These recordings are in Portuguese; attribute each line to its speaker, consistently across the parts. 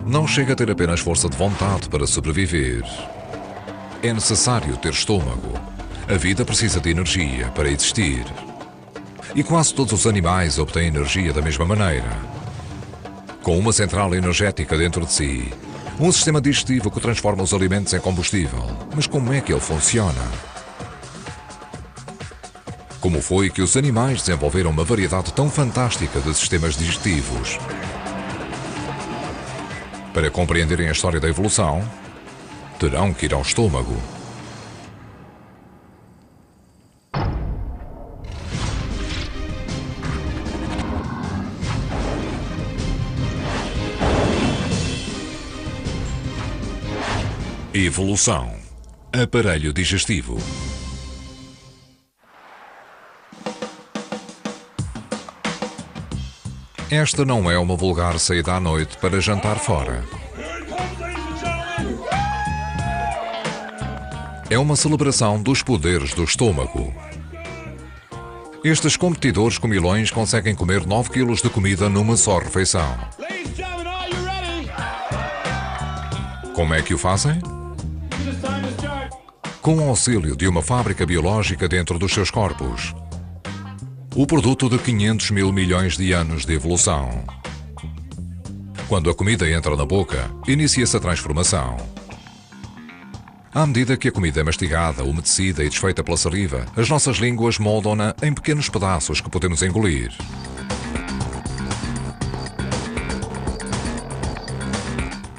Speaker 1: Não chega a ter apenas força de vontade para sobreviver. É necessário ter estômago. A vida precisa de energia para existir. E quase todos os animais obtêm energia da mesma maneira. Com uma central energética dentro de si, um sistema digestivo que transforma os alimentos em combustível. Mas como é que ele funciona? Como foi que os animais desenvolveram uma variedade tão fantástica de sistemas digestivos? Para compreenderem a história da evolução, terão que ir ao estômago. Evolução. Aparelho digestivo. Esta não é uma vulgar saída à noite para jantar fora. É uma celebração dos poderes do estômago. Estes competidores comilões conseguem comer 9 kg de comida numa só refeição. Como é que o fazem? Com o auxílio de uma fábrica biológica dentro dos seus corpos. O produto de 500 mil milhões de anos de evolução. Quando a comida entra na boca, inicia-se a transformação. À medida que a comida é mastigada, umedecida e desfeita pela saliva, as nossas línguas moldam-na em pequenos pedaços que podemos engolir.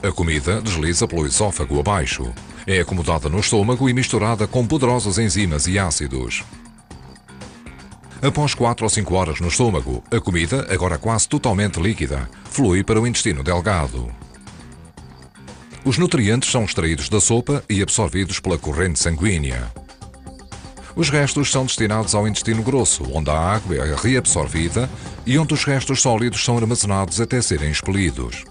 Speaker 1: A comida desliza pelo esôfago abaixo. É acomodada no estômago e misturada com poderosas enzimas e ácidos. Após 4 ou 5 horas no estômago, a comida, agora quase totalmente líquida, flui para o intestino delgado. Os nutrientes são extraídos da sopa e absorvidos pela corrente sanguínea. Os restos são destinados ao intestino grosso, onde a água é reabsorvida e onde os restos sólidos são armazenados até serem expelidos.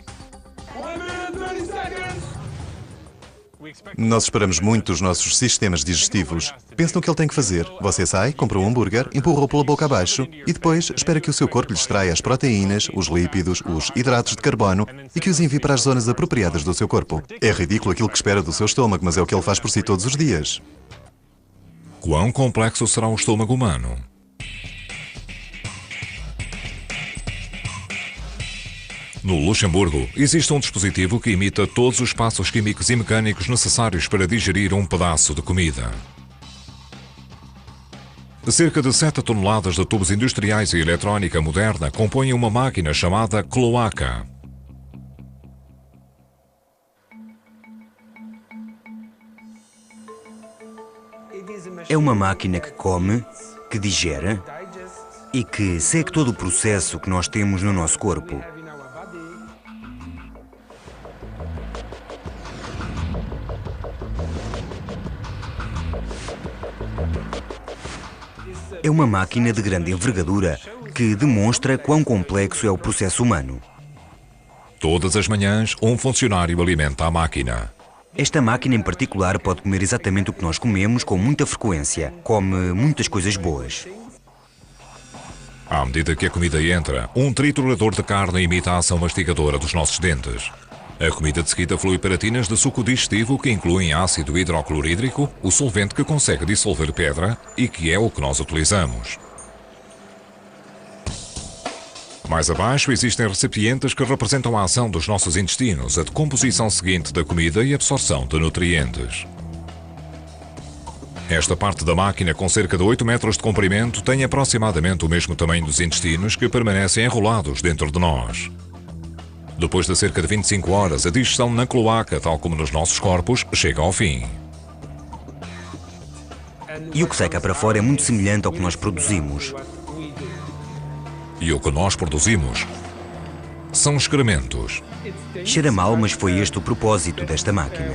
Speaker 2: Nós esperamos muito dos nossos sistemas digestivos. Pense no que ele tem que fazer. Você sai, compra um hambúrguer, empurra-o pela boca abaixo e depois espera que o seu corpo lhe extraia as proteínas, os lípidos, os hidratos de carbono e que os envie para as zonas apropriadas do seu corpo. É ridículo aquilo que espera do seu estômago, mas é o que ele faz por si todos os dias.
Speaker 1: Quão complexo será o estômago humano? No Luxemburgo, existe um dispositivo que imita todos os passos químicos e mecânicos necessários para digerir um pedaço de comida. Cerca de 7 toneladas de tubos industriais e eletrónica moderna compõem uma máquina chamada cloaca.
Speaker 3: É uma máquina que come, que digere e que segue todo o processo que nós temos no nosso corpo. É uma máquina de grande envergadura que demonstra quão complexo é o processo humano.
Speaker 1: Todas as manhãs, um funcionário alimenta a máquina.
Speaker 3: Esta máquina em particular pode comer exatamente o que nós comemos com muita frequência. Come muitas coisas boas.
Speaker 1: À medida que a comida entra, um triturador de carne imita a ação mastigadora dos nossos dentes. A comida de seguida flui para tinas de suco digestivo que incluem ácido hidroclorídrico, o solvente que consegue dissolver pedra e que é o que nós utilizamos. Mais abaixo existem recipientes que representam a ação dos nossos intestinos, a decomposição seguinte da comida e a absorção de nutrientes. Esta parte da máquina, com cerca de 8 metros de comprimento, tem aproximadamente o mesmo tamanho dos intestinos que permanecem enrolados dentro de nós. Depois de cerca de 25 horas, a digestão na cloaca, tal como nos nossos corpos, chega ao fim.
Speaker 3: E o que sai cá para fora é muito semelhante ao que nós produzimos.
Speaker 1: E o que nós produzimos são excrementos.
Speaker 3: Cheira mal, mas foi este o propósito desta máquina.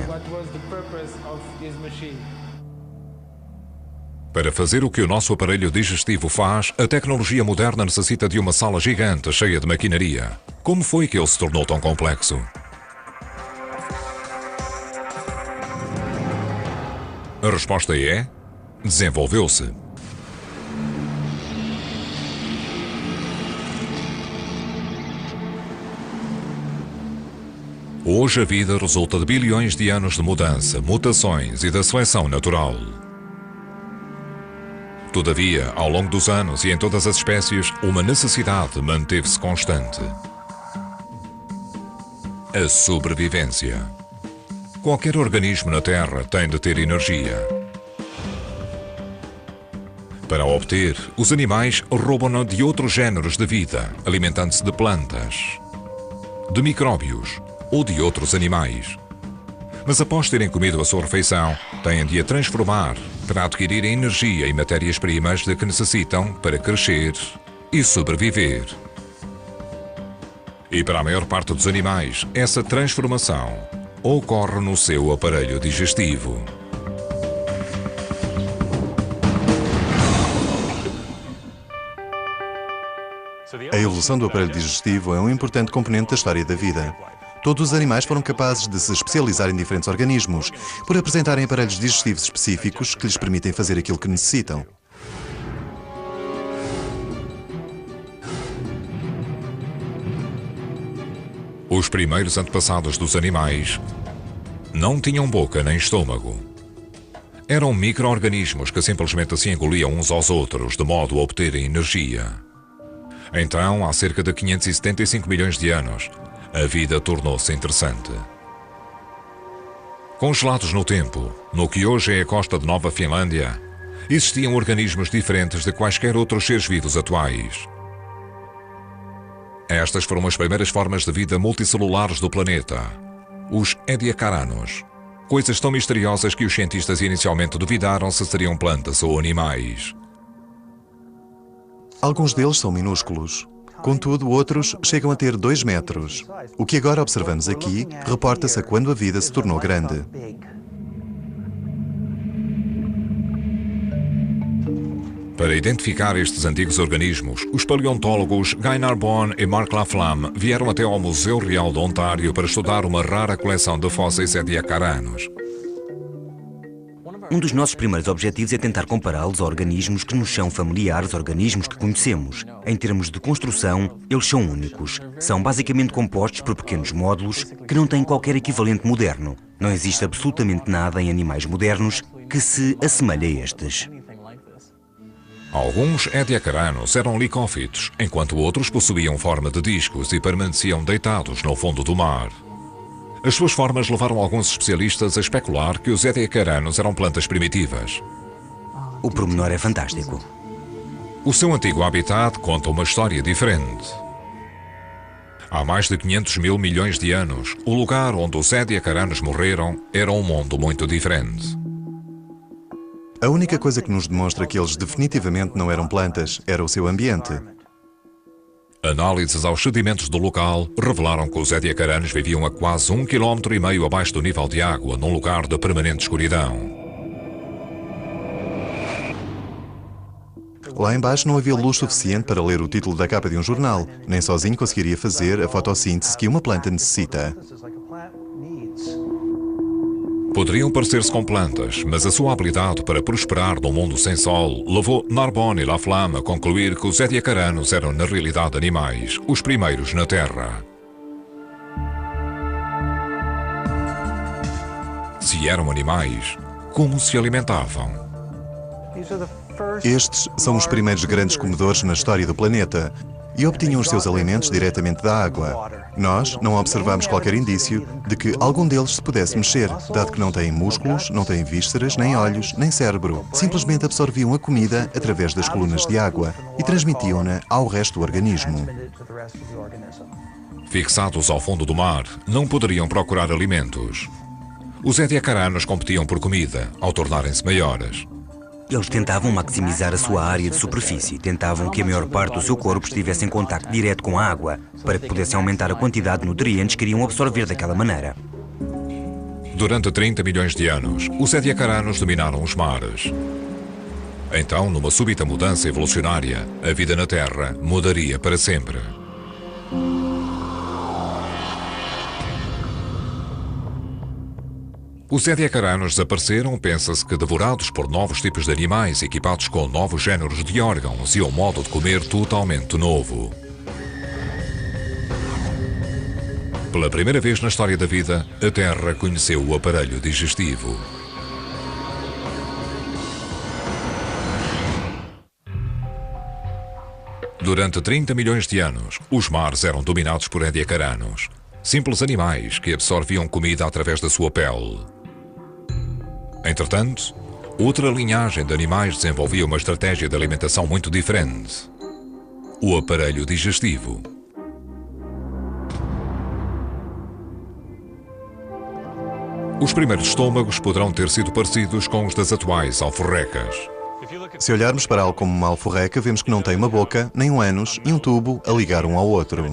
Speaker 1: Para fazer o que o nosso aparelho digestivo faz, a tecnologia moderna necessita de uma sala gigante cheia de maquinaria. Como foi que ele se tornou tão complexo? A resposta é: desenvolveu-se. Hoje a vida resulta de bilhões de anos de mudança, mutações e da seleção natural. Todavia, ao longo dos anos e em todas as espécies, uma necessidade manteve-se constante: a sobrevivência. Qualquer organismo na Terra tem de ter energia. Para a obter, os animais roubam-na de outros géneros de vida, alimentando-se de plantas, de micróbios ou de outros animais. Mas após terem comido a sua refeição, têm de a transformar para adquirir a energia e matérias-primas de que necessitam para crescer e sobreviver. E para a maior parte dos animais, essa transformação ocorre no seu aparelho digestivo.
Speaker 2: A evolução do aparelho digestivo é um importante componente da história da vida. Todos os animais foram capazes de se especializar em diferentes organismos, por apresentarem aparelhos digestivos específicos que lhes permitem fazer aquilo que necessitam.
Speaker 1: Os primeiros antepassados dos animais não tinham boca nem estômago. Eram micro-organismos que simplesmente se engoliam uns aos outros, de modo a obterem energia. Então, há cerca de 575 milhões de anos, a vida tornou-se interessante. Congelados no tempo, no que hoje é a costa de Nova Finlândia, existiam organismos diferentes de quaisquer outros seres vivos atuais. Estas foram as primeiras formas de vida multicelulares do planeta, os Ediacaranos, coisas tão misteriosas que os cientistas inicialmente duvidaram se seriam plantas ou animais.
Speaker 2: Alguns deles são minúsculos. Contudo, outros chegam a ter 2 metros. O que agora observamos aqui reporta-se a quando a vida se tornou grande.
Speaker 1: Para identificar estes antigos organismos, os paleontólogos Guy Narbonne e Mark Laflamme vieram até ao Museu Real de Ontário para estudar uma rara coleção de fósseis ediacaranos.
Speaker 3: Um dos nossos primeiros objetivos é tentar compará-los a organismos que nos são familiares, organismos que conhecemos. Em termos de construção, eles são únicos. São basicamente compostos por pequenos módulos que não têm qualquer equivalente moderno. Não existe absolutamente nada em animais modernos que se assemelhe a estes.
Speaker 1: Alguns ediacaranos eram licófitos, enquanto outros possuíam forma de discos e permaneciam deitados no fundo do mar. As suas formas levaram alguns especialistas a especular que os ediacaranos eram plantas primitivas.
Speaker 3: O pormenor é fantástico.
Speaker 1: O seu antigo habitat conta uma história diferente. Há mais de 500 mil milhões de anos, o lugar onde os ediacaranos morreram era um mundo muito diferente.
Speaker 2: A única coisa que nos demonstra que eles definitivamente não eram plantas era o seu ambiente.
Speaker 1: Análises aos sedimentos do local revelaram que os ediacaranos viviam a quase 1,5 km abaixo do nível de água, num lugar de permanente escuridão.
Speaker 2: Lá embaixo não havia luz suficiente para ler o título da capa de um jornal, nem sozinho conseguiria fazer a fotossíntese que uma planta necessita.
Speaker 1: Poderiam parecer-se com plantas, mas a sua habilidade para prosperar num mundo sem sol levou Narbonne e Laflamme a concluir que os ediacaranos eram na realidade animais, os primeiros na Terra. Se eram animais, como se alimentavam?
Speaker 2: Estes são os primeiros grandes comedores na história do planeta e obtinham os seus alimentos diretamente da água. Nós não observamos qualquer indício de que algum deles se pudesse mexer, dado que não têm músculos, não têm vísceras, nem olhos, nem cérebro. Simplesmente absorviam a comida através das colunas de água e transmitiam-na ao resto do organismo.
Speaker 1: Fixados ao fundo do mar, não poderiam procurar alimentos. Os ediacaranos competiam por comida, ao tornarem-se maiores.
Speaker 3: Eles tentavam maximizar a sua área de superfície, tentavam que a maior parte do seu corpo estivesse em contacto direto com a água, para que pudessem aumentar a quantidade de nutrientes que iriam absorver daquela maneira.
Speaker 1: Durante 30 milhões de anos, os ediacaranos dominaram os mares. Então, numa súbita mudança evolucionária, a vida na Terra mudaria para sempre. Os ediacaranos desapareceram, pensa-se que devorados por novos tipos de animais equipados com novos géneros de órgãos e um modo de comer totalmente novo. Pela primeira vez na história da vida, a Terra conheceu o aparelho digestivo. Durante 30 milhões de anos, os mares eram dominados por ediacaranos, simples animais que absorviam comida através da sua pele. Entretanto, outra linhagem de animais desenvolvia uma estratégia de alimentação muito diferente: o aparelho digestivo. Os primeiros estômagos poderão ter sido parecidos com os das atuais alforrecas.
Speaker 2: Se olharmos para algo como uma alforreca, vemos que não tem uma boca, nem um ânus e um tubo a ligar um ao outro.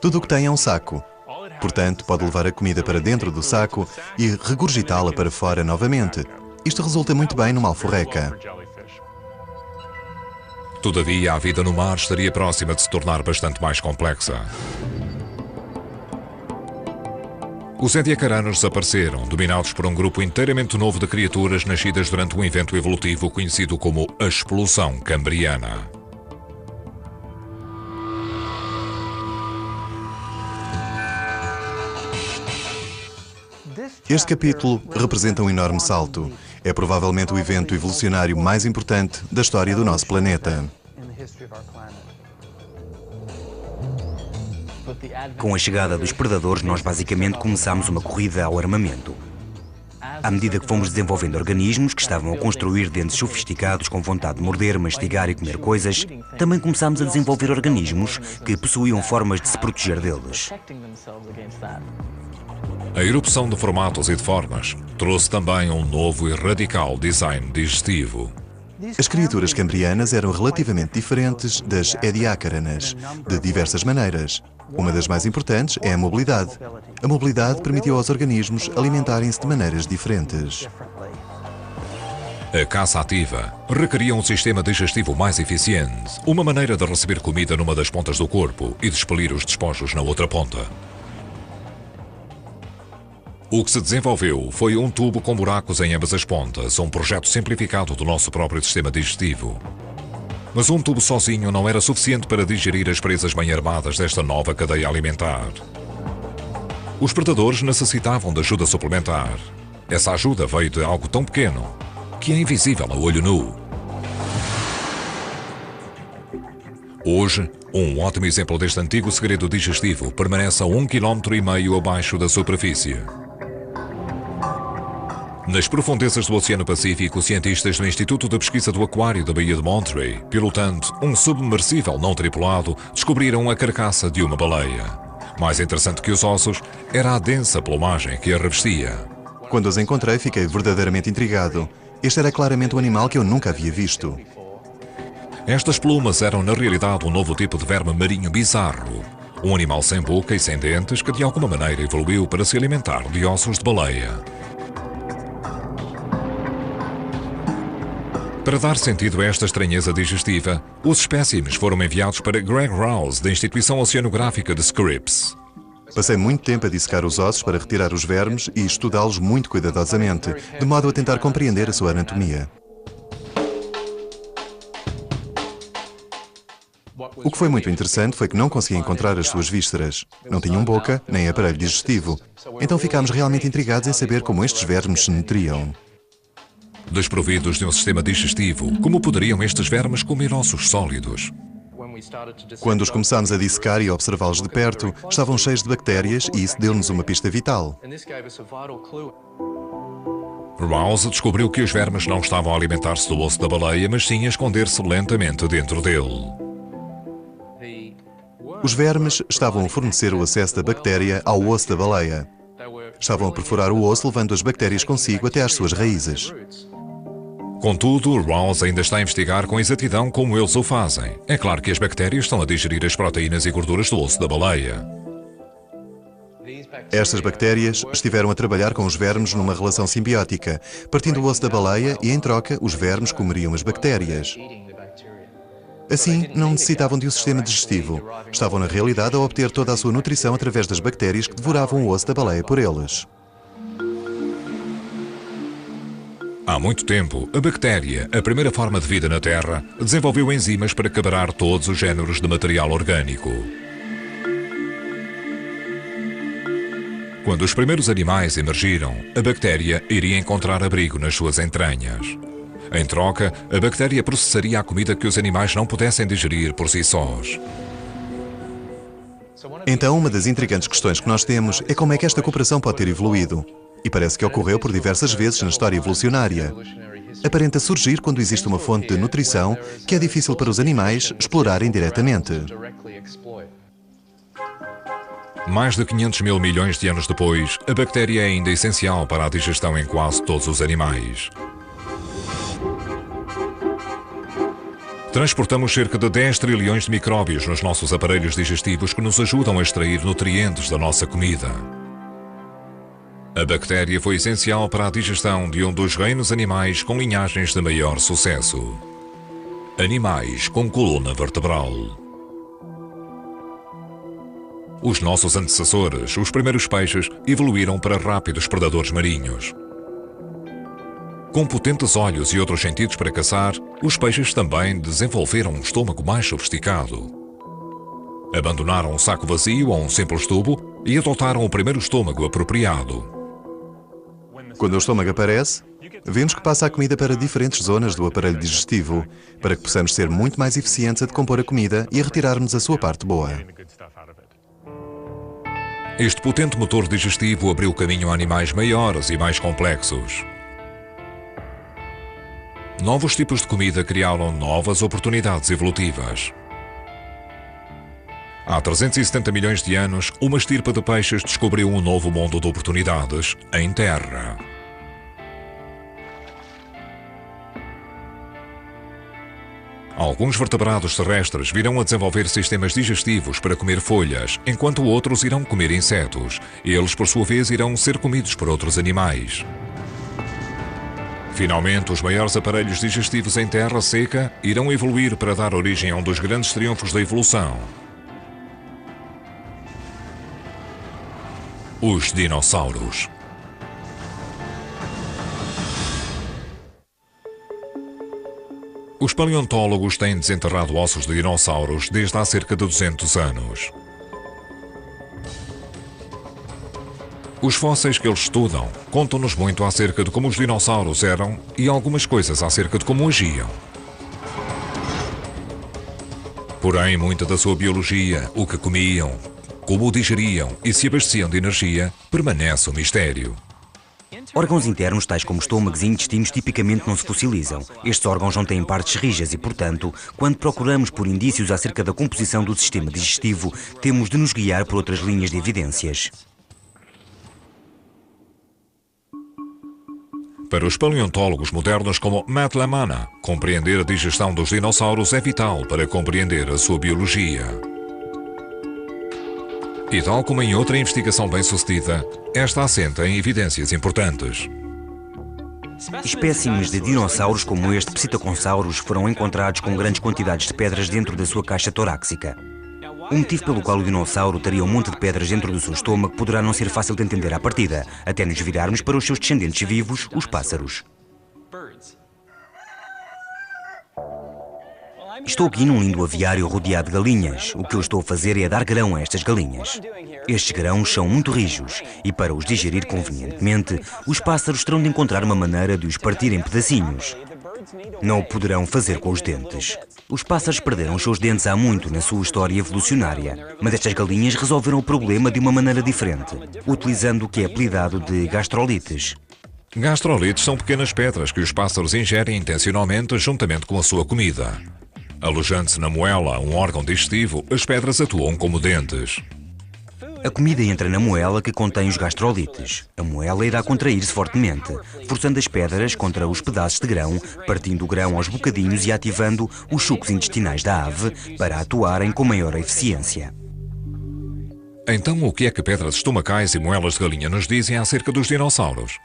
Speaker 2: Tudo o que tem é um saco. Portanto, pode levar a comida para dentro do saco e regurgitá-la para fora novamente. Isto resulta muito bem numa alforreca.
Speaker 1: Todavia, a vida no mar estaria próxima de se tornar bastante mais complexa. Os ediacaranos desapareceram, dominados por um grupo inteiramente novo de criaturas nascidas durante um evento evolutivo conhecido como a Explosão Cambriana.
Speaker 2: Este capítulo representa um enorme salto. É provavelmente o evento evolucionário mais importante da história do nosso planeta.
Speaker 3: Com a chegada dos predadores, nós basicamente começámos uma corrida ao armamento. À medida que fomos desenvolvendo organismos que estavam a construir dentes sofisticados com vontade de morder, mastigar e comer coisas, também começámos a desenvolver organismos que possuíam formas de se proteger deles.
Speaker 1: A erupção de formatos e de formas trouxe também um novo e radical design digestivo.
Speaker 2: As criaturas cambrianas eram relativamente diferentes das ediacaranas, de diversas maneiras. Uma das mais importantes é a mobilidade. A mobilidade permitiu aos organismos alimentarem-se de maneiras diferentes.
Speaker 1: A caça ativa requeria um sistema digestivo mais eficiente, uma maneira de receber comida numa das pontas do corpo e de expelir os despojos na outra ponta. O que se desenvolveu foi um tubo com buracos em ambas as pontas, um projeto simplificado do nosso próprio sistema digestivo. Mas um tubo sozinho não era suficiente para digerir as presas bem armadas desta nova cadeia alimentar. Os predadores necessitavam de ajuda suplementar. Essa ajuda veio de algo tão pequeno que é invisível a olho nu. Hoje, um ótimo exemplo deste antigo segredo digestivo permanece a 1,5 km abaixo da superfície. Nas profundezas do Oceano Pacífico, cientistas do Instituto de Pesquisa do Aquário da Baía de Monterey, pilotando um submersível não tripulado, descobriram a carcaça de uma baleia. Mais interessante que os ossos era a densa plumagem que a revestia.
Speaker 2: Quando os encontrei, fiquei verdadeiramente intrigado. Este era claramente um animal que eu nunca havia visto.
Speaker 1: Estas plumas eram, na realidade, um novo tipo de verme marinho bizarro. Um animal sem boca e sem dentes que, de alguma maneira, evoluiu para se alimentar de ossos de baleia. Para dar sentido a esta estranheza digestiva, os espécimes foram enviados para Greg Rouse, da Instituição Oceanográfica de Scripps.
Speaker 2: Passei muito tempo a dissecar os ossos para retirar os vermes e estudá-los muito cuidadosamente, de modo a tentar compreender a sua anatomia. O que foi muito interessante foi que não consegui encontrar as suas vísceras. Não tinham boca, nem aparelho digestivo. Então ficámos realmente intrigados em saber como estes vermes se nutriam.
Speaker 1: Desprovidos de um sistema digestivo, como poderiam estes vermes comer ossos sólidos?
Speaker 2: Quando os começámos a dissecar e observá-los de perto, estavam cheios de bactérias e isso deu-nos uma pista vital.
Speaker 1: Rouse descobriu que os vermes não estavam a alimentar-se do osso da baleia, mas sim a esconder-se lentamente dentro dele.
Speaker 2: Os vermes estavam a fornecer o acesso da bactéria ao osso da baleia. Estavam a perfurar o osso, levando as bactérias consigo até às suas raízes.
Speaker 1: Contudo, Rouse ainda está a investigar com exatidão como eles o fazem. É claro que as bactérias estão a digerir as proteínas e gorduras do osso da baleia.
Speaker 2: Estas bactérias estiveram a trabalhar com os vermes numa relação simbiótica, partindo o osso da baleia e, em troca, os vermes comeriam as bactérias. Assim, não necessitavam de um sistema digestivo. Estavam, na realidade, a obter toda a sua nutrição através das bactérias que devoravam o osso da baleia por eles.
Speaker 1: Há muito tempo, a bactéria, a primeira forma de vida na Terra, desenvolveu enzimas para quebrar todos os géneros de material orgânico. Quando os primeiros animais emergiram, a bactéria iria encontrar abrigo nas suas entranhas. Em troca, a bactéria processaria a comida que os animais não pudessem digerir por si sós.
Speaker 2: Então, uma das intrigantes questões que nós temos é como é que esta cooperação pode ter evoluído. E parece que ocorreu por diversas vezes na história evolucionária. Aparenta surgir quando existe uma fonte de nutrição que é difícil para os animais explorarem diretamente.
Speaker 1: Mais de 500 mil milhões de anos depois, a bactéria é ainda essencial para a digestão em quase todos os animais. Transportamos cerca de 10 trilhões de micróbios nos nossos aparelhos digestivos que nos ajudam a extrair nutrientes da nossa comida. A bactéria foi essencial para a digestão de um dos reinos animais com linhagens de maior sucesso: animais com coluna vertebral. Os nossos antecessores, os primeiros peixes, evoluíram para rápidos predadores marinhos. Com potentes olhos e outros sentidos para caçar, os peixes também desenvolveram um estômago mais sofisticado. Abandonaram um saco vazio ou um simples tubo e adotaram o primeiro estômago apropriado.
Speaker 2: Quando o estômago aparece, vemos que passa a comida para diferentes zonas do aparelho digestivo, para que possamos ser muito mais eficientes a decompor a comida e a retirarmos a sua parte boa.
Speaker 1: Este potente motor digestivo abriu caminho a animais maiores e mais complexos. Novos tipos de comida criaram novas oportunidades evolutivas. Há 370 milhões de anos, uma estirpe de peixes descobriu um novo mundo de oportunidades em terra. Alguns vertebrados terrestres virão a desenvolver sistemas digestivos para comer folhas, enquanto outros irão comer insetos. Eles, por sua vez, irão ser comidos por outros animais. Finalmente, os maiores aparelhos digestivos em terra seca irão evoluir para dar origem a um dos grandes triunfos da evolução: os dinossauros. Os paleontólogos têm desenterrado ossos de dinossauros desde há cerca de 200 anos. Os fósseis que eles estudam contam-nos muito acerca de como os dinossauros eram e algumas coisas acerca de como agiam. Porém, muita da sua biologia, o que comiam, como o digeriam e se abasteciam de energia, permanece um mistério.
Speaker 3: Órgãos internos, tais como estômagos e intestinos, tipicamente não se fossilizam. Estes órgãos não têm partes rijas e, portanto, quando procuramos por indícios acerca da composição do sistema digestivo, temos de nos guiar por outras linhas de evidências.
Speaker 1: Para os paleontólogos modernos como Matt Lamana, compreender a digestão dos dinossauros é vital para compreender a sua biologia. E tal como em outra investigação bem-sucedida, esta assenta em evidências importantes.
Speaker 3: Espécimes de dinossauros como este Psittaconsaurus foram encontrados com grandes quantidades de pedras dentro da sua caixa torácica. O motivo pelo qual o dinossauro teria um monte de pedras dentro do seu estômago poderá não ser fácil de entender à partida, até nos virarmos para os seus descendentes vivos, os pássaros. Estou aqui num lindo aviário rodeado de galinhas. O que eu estou a fazer é dar grão a estas galinhas. Estes grãos são muito rijos e, para os digerir convenientemente, os pássaros terão de encontrar uma maneira de os partir em pedacinhos. Não o poderão fazer com os dentes. Os pássaros perderam os seus dentes há muito na sua história evolucionária, mas estas galinhas resolveram o problema de uma maneira diferente, utilizando o que é apelidado de gastrolites.
Speaker 1: Gastrolites são pequenas pedras que os pássaros ingerem intencionalmente juntamente com a sua comida. Alojando-se na moela, um órgão digestivo, as pedras atuam como dentes.
Speaker 3: A comida entra na moela que contém os gastrolites. A moela irá contrair-se fortemente, forçando as pedras contra os pedaços de grão, partindo o grão aos bocadinhos e ativando os sucos intestinais da ave para atuarem com maior eficiência.
Speaker 1: Então, o que é que pedras estomacais e moelas de galinha nos dizem acerca dos dinossauros?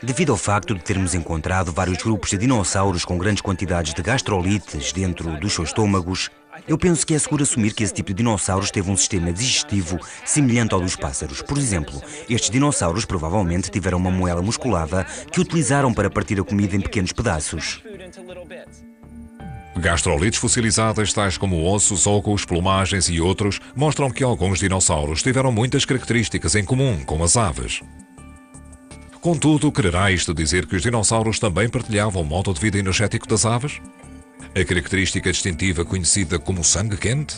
Speaker 3: Devido ao facto de termos encontrado vários grupos de dinossauros com grandes quantidades de gastrolites dentro dos seus estômagos, eu penso que é seguro assumir que esse tipo de dinossauros teve um sistema digestivo semelhante ao dos pássaros. Por exemplo, estes dinossauros provavelmente tiveram uma moela musculada que utilizaram para partir a comida em pequenos pedaços.
Speaker 1: Gastrolites fossilizadas, tais como ossos, óculos, plumagens e outros, mostram que alguns dinossauros tiveram muitas características em comum com as aves. Contudo, quererá isto dizer que os dinossauros também partilhavam o modo de vida energético das aves? A característica distintiva conhecida como sangue quente?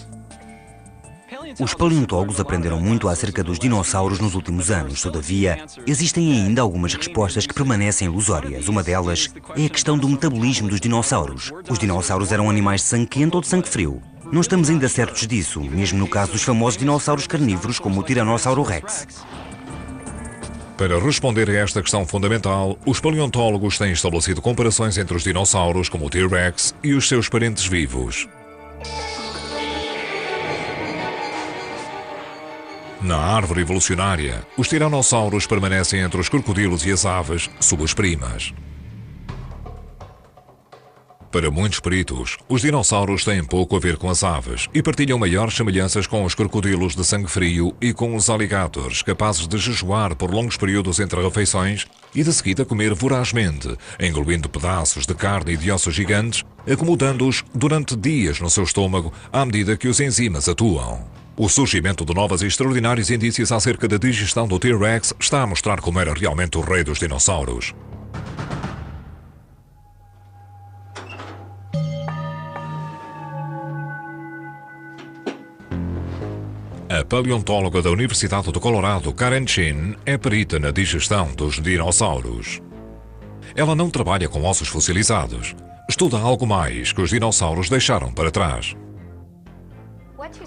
Speaker 3: Os paleontólogos aprenderam muito acerca dos dinossauros nos últimos anos. Todavia, existem ainda algumas respostas que permanecem ilusórias. Uma delas é a questão do metabolismo dos dinossauros. Os dinossauros eram animais de sangue quente ou de sangue frio? Não estamos ainda certos disso, mesmo no caso dos famosos dinossauros carnívoros como o Tiranossauro Rex.
Speaker 1: Para responder a esta questão fundamental, os paleontólogos têm estabelecido comparações entre os dinossauros como o T-Rex e os seus parentes vivos. Na árvore evolucionária, os tiranossauros permanecem entre os crocodilos e as aves, suas primas. Para muitos peritos, os dinossauros têm pouco a ver com as aves e partilham maiores semelhanças com os crocodilos de sangue frio e com os alligators, capazes de jejuar por longos períodos entre refeições e de seguida comer vorazmente, engolindo pedaços de carne e de ossos gigantes, acomodando-os durante dias no seu estômago à medida que os enzimas atuam. O surgimento de novas e extraordinários indícios acerca da digestão do T-Rex está a mostrar como era realmente o rei dos dinossauros. A paleontóloga da Universidade do Colorado, Karen Chin, é perita na digestão dos dinossauros. Ela não trabalha com ossos fossilizados. Estuda algo mais que os dinossauros deixaram para trás.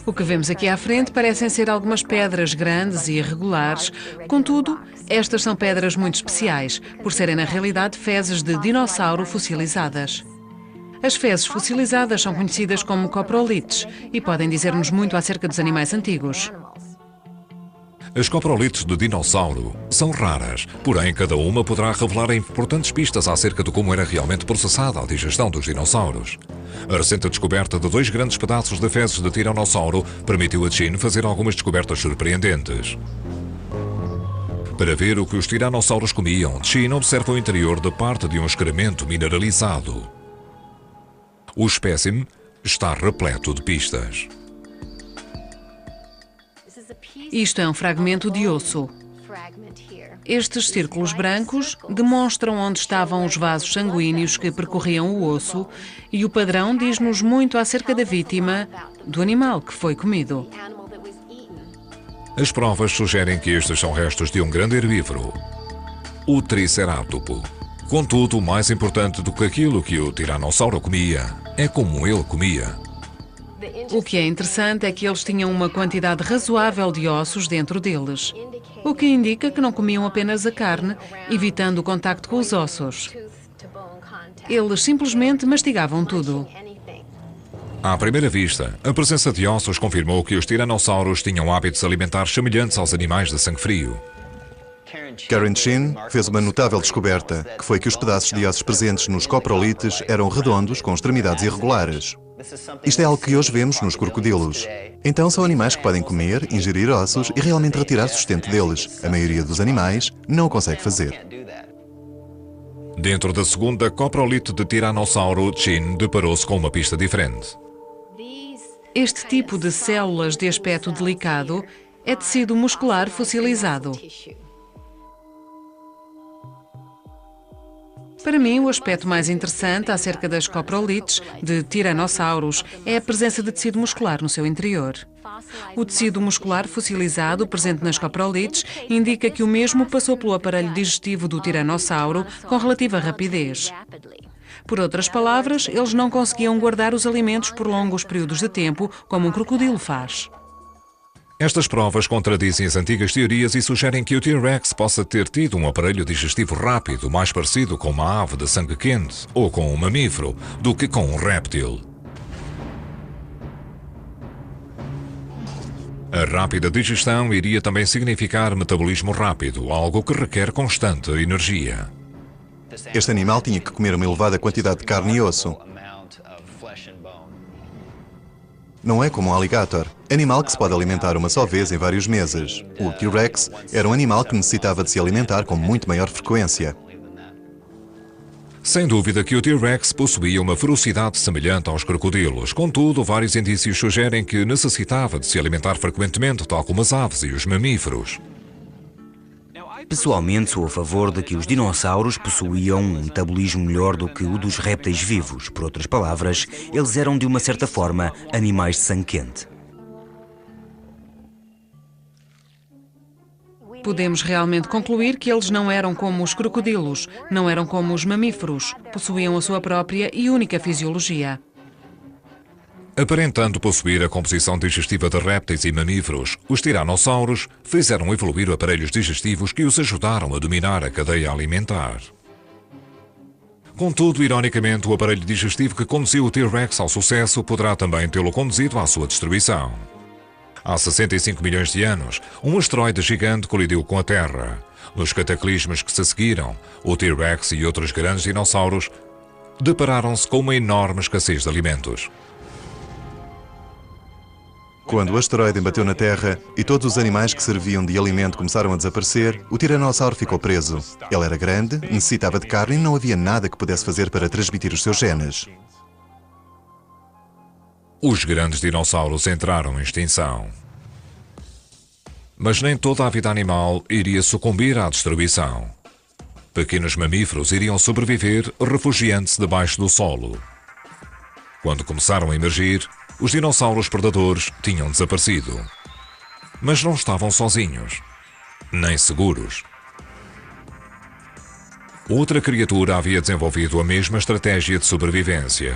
Speaker 4: O que vemos aqui à frente parecem ser algumas pedras grandes e irregulares. Contudo, estas são pedras muito especiais, por serem na realidade fezes de dinossauro fossilizadas. As fezes fossilizadas são conhecidas como coprolites e podem dizer-nos muito acerca dos animais antigos.
Speaker 1: As coprolites de dinossauro são raras, porém cada uma poderá revelar importantes pistas acerca de como era realmente processada a digestão dos dinossauros. A recente descoberta de 2 grandes pedaços de fezes de tiranossauro permitiu a Chin fazer algumas descobertas surpreendentes. Para ver o que os tiranossauros comiam, Chin observa o interior de parte de um excremento mineralizado. O espécime está repleto de pistas.
Speaker 4: Isto é um fragmento de osso. Estes círculos brancos demonstram onde estavam os vasos sanguíneos que percorriam o osso e o padrão diz-nos muito acerca da vítima, do animal que foi comido.
Speaker 1: As provas sugerem que estes são restos de um grande herbívoro, o Tricerátopo. Contudo, mais importante do que aquilo que o tiranossauro comia é como ele comia.
Speaker 4: O que é interessante é que eles tinham uma quantidade razoável de ossos dentro deles, o que indica que não comiam apenas a carne, evitando o contacto com os ossos. Eles simplesmente mastigavam tudo.
Speaker 1: À primeira vista, a presença de ossos confirmou que os tiranossauros tinham hábitos alimentares semelhantes aos animais de sangue frio.
Speaker 2: Karen Chin fez uma notável descoberta, que foi que os pedaços de ossos presentes nos coprolites eram redondos com extremidades irregulares. Isto é algo que hoje vemos nos crocodilos. Então são animais que podem comer, ingerir ossos e realmente retirar sustento deles. A maioria dos animais não o consegue fazer.
Speaker 1: Dentro da segunda coprolite de tiranossauro, Chin deparou-se com uma pista diferente.
Speaker 4: Este tipo de células de aspecto delicado é tecido muscular fossilizado. Para mim, o aspecto mais interessante acerca das coprolites de tiranossauros é a presença de tecido muscular no seu interior. O tecido muscular fossilizado presente nas coprolites indica que o mesmo passou pelo aparelho digestivo do tiranossauro com relativa rapidez. Por outras palavras, eles não conseguiam guardar os alimentos por longos períodos de tempo, como um crocodilo faz.
Speaker 1: Estas provas contradizem as antigas teorias e sugerem que o T-Rex possa ter tido um aparelho digestivo rápido, mais parecido com uma ave de sangue quente ou com um mamífero, do que com um réptil. A rápida digestão iria também significar metabolismo rápido, algo que requer constante energia.
Speaker 2: Este animal tinha que comer uma elevada quantidade de carne e osso. Não é como um alligator, animal que se pode alimentar uma só vez em vários meses. O T-Rex era um animal que necessitava de se alimentar com muito maior frequência.
Speaker 1: Sem dúvida que o T-Rex possuía uma ferocidade semelhante aos crocodilos. Contudo, vários indícios sugerem que necessitava de se alimentar frequentemente, tal como as aves e os mamíferos.
Speaker 3: Pessoalmente, sou a favor de que os dinossauros possuíam um metabolismo melhor do que o dos répteis vivos. Por outras palavras, eles eram, de uma certa forma, animais de sangue quente.
Speaker 4: Podemos realmente concluir que eles não eram como os crocodilos, não eram como os mamíferos, possuíam a sua própria e única fisiologia.
Speaker 1: Aparentando possuir a composição digestiva de répteis e mamíferos, os tiranossauros fizeram evoluir aparelhos digestivos que os ajudaram a dominar a cadeia alimentar. Contudo, ironicamente, o aparelho digestivo que conduziu o T-Rex ao sucesso poderá também tê-lo conduzido à sua destruição. Há 65 milhões de anos, um asteroide gigante colidiu com a Terra. Nos cataclismos que se seguiram, o T-Rex e outros grandes dinossauros depararam-se com uma enorme escassez de alimentos.
Speaker 2: Quando o asteroide bateu na Terra e todos os animais que serviam de alimento começaram a desaparecer, o tiranossauro ficou preso. Ele era grande, necessitava de carne e não havia nada que pudesse fazer para transmitir os seus genes.
Speaker 1: Os grandes dinossauros entraram em extinção. Mas nem toda a vida animal iria sucumbir à destruição. Pequenos mamíferos iriam sobreviver refugiando-se debaixo do solo. Quando começaram a emergir, os dinossauros predadores tinham desaparecido. Mas não estavam sozinhos, nem seguros. Outra criatura havia desenvolvido a mesma estratégia de sobrevivência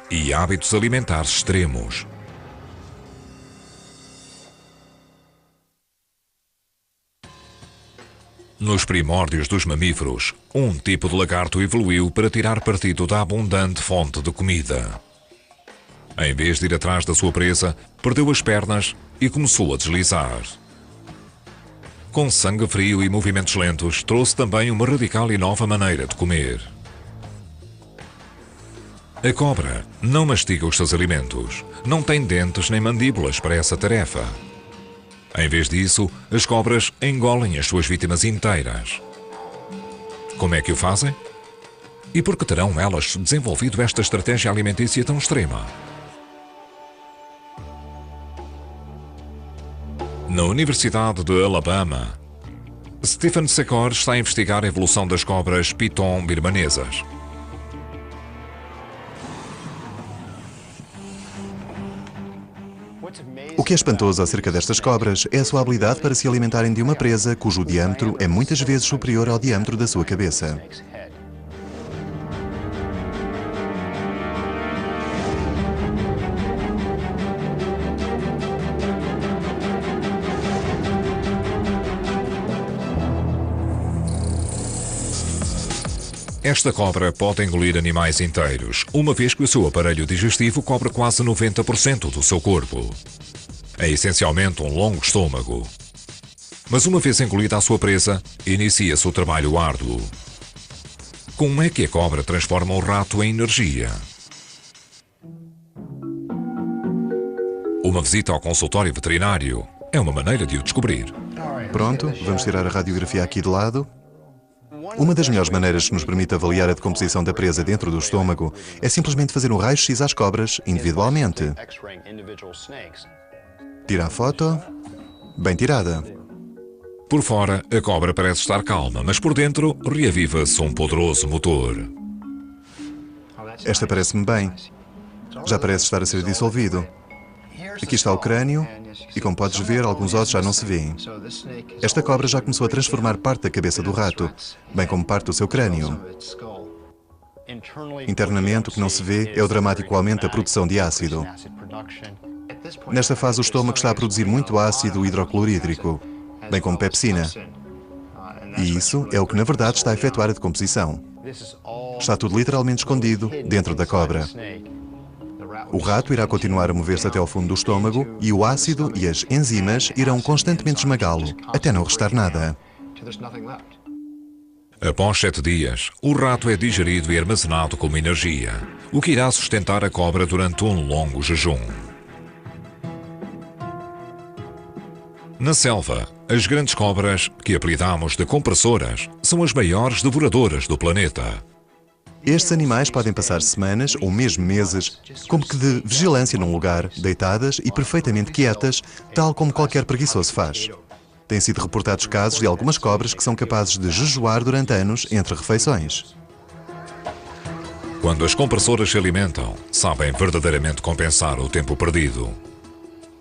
Speaker 1: e hábitos alimentares extremos. Nos primórdios dos mamíferos, um tipo de lagarto evoluiu para tirar partido da abundante fonte de comida. Em vez de ir atrás da sua presa, perdeu as pernas e começou a deslizar. Com sangue frio e movimentos lentos, trouxe também uma radical e nova maneira de comer. A cobra não mastiga os seus alimentos, não tem dentes nem mandíbulas para essa tarefa. Em vez disso, as cobras engolem as suas vítimas inteiras. Como é que o fazem? E por que terão elas desenvolvido esta estratégia alimentícia tão extrema? Na Universidade de Alabama, Stephen Secor está a investigar a evolução das cobras piton birmanesas.
Speaker 2: O que é espantoso acerca destas cobras é a sua habilidade para se alimentarem de uma presa cujo diâmetro é muitas vezes superior ao diâmetro da sua cabeça.
Speaker 1: Esta cobra pode engolir animais inteiros, uma vez que o seu aparelho digestivo cobre quase 90% do seu corpo. É essencialmente um longo estômago. Mas uma vez engolida a sua presa, inicia-se o trabalho árduo. Como é que a cobra transforma o rato em energia? Uma visita ao consultório veterinário é uma maneira de o descobrir.
Speaker 2: Pronto, vamos tirar a radiografia aqui de lado. Uma das melhores maneiras que nos permite avaliar a decomposição da presa dentro do estômago é simplesmente fazer um raio-x às cobras individualmente. Tira a foto. Bem tirada.
Speaker 1: Por fora, a cobra parece estar calma, mas por dentro reaviva-se um poderoso motor.
Speaker 2: Esta parece-me bem. Já parece estar a ser dissolvido. Aqui está o crânio e, como podes ver, alguns ossos já não se vêem. Esta cobra já começou a transformar parte da cabeça do rato, bem como parte do seu crânio. Internamente, o que não se vê é o dramático aumento da produção de ácido. Nesta fase, o estômago está a produzir muito ácido hidroclorídrico, bem como pepsina. E isso é o que, na verdade, está a efetuar a decomposição. Está tudo literalmente escondido dentro da cobra. O rato irá continuar a mover-se até ao fundo do estômago e o ácido e as enzimas irão constantemente esmagá-lo, até não restar nada.
Speaker 1: Após 7 dias, o rato é digerido e armazenado como energia, o que irá sustentar a cobra durante um longo jejum. Na selva, as grandes cobras, que apelidamos de compressoras, são as maiores devoradoras do planeta.
Speaker 2: Estes animais podem passar semanas ou mesmo meses, como que de vigilância num lugar, deitadas e perfeitamente quietas, tal como qualquer preguiçoso faz. Têm sido reportados casos de algumas cobras que são capazes de jejuar durante anos entre refeições.
Speaker 1: Quando as compressoras se alimentam, sabem verdadeiramente compensar o tempo perdido.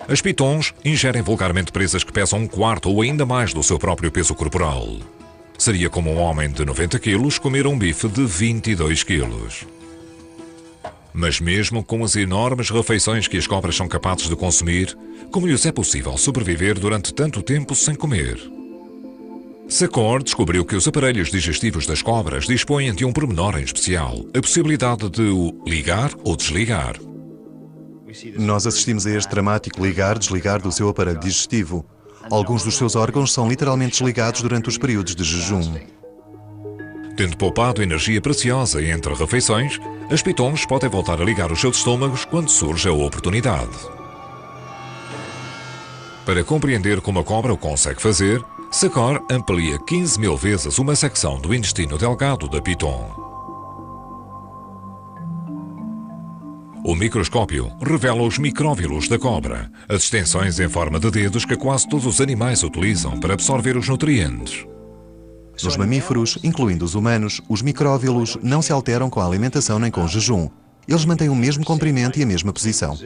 Speaker 1: As pitons ingerem vulgarmente presas que pesam 1/4 ou ainda mais do seu próprio peso corporal. Seria como um homem de 90 quilos comer um bife de 22 quilos. Mas mesmo com as enormes refeições que as cobras são capazes de consumir, como lhes é possível sobreviver durante tanto tempo sem comer? Sakor descobriu que os aparelhos digestivos das cobras dispõem de um pormenor em especial, a possibilidade de o ligar ou desligar.
Speaker 2: Nós assistimos a este dramático ligar-desligar do seu aparelho digestivo. Alguns dos seus órgãos são literalmente desligados durante os períodos de jejum.
Speaker 1: Tendo poupado energia preciosa entre refeições, as pitons podem voltar a ligar os seus estômagos quando surge a oportunidade. Para compreender como a cobra o consegue fazer, Sakor amplia 15.000 vezes uma secção do intestino delgado da piton. O microscópio revela os micróvilos da cobra, as extensões em forma de dedos que quase todos os animais utilizam para absorver os nutrientes.
Speaker 2: Nos mamíferos, incluindo os humanos, os micróvilos não se alteram com a alimentação nem com o jejum. Eles mantêm o mesmo comprimento e a mesma posição.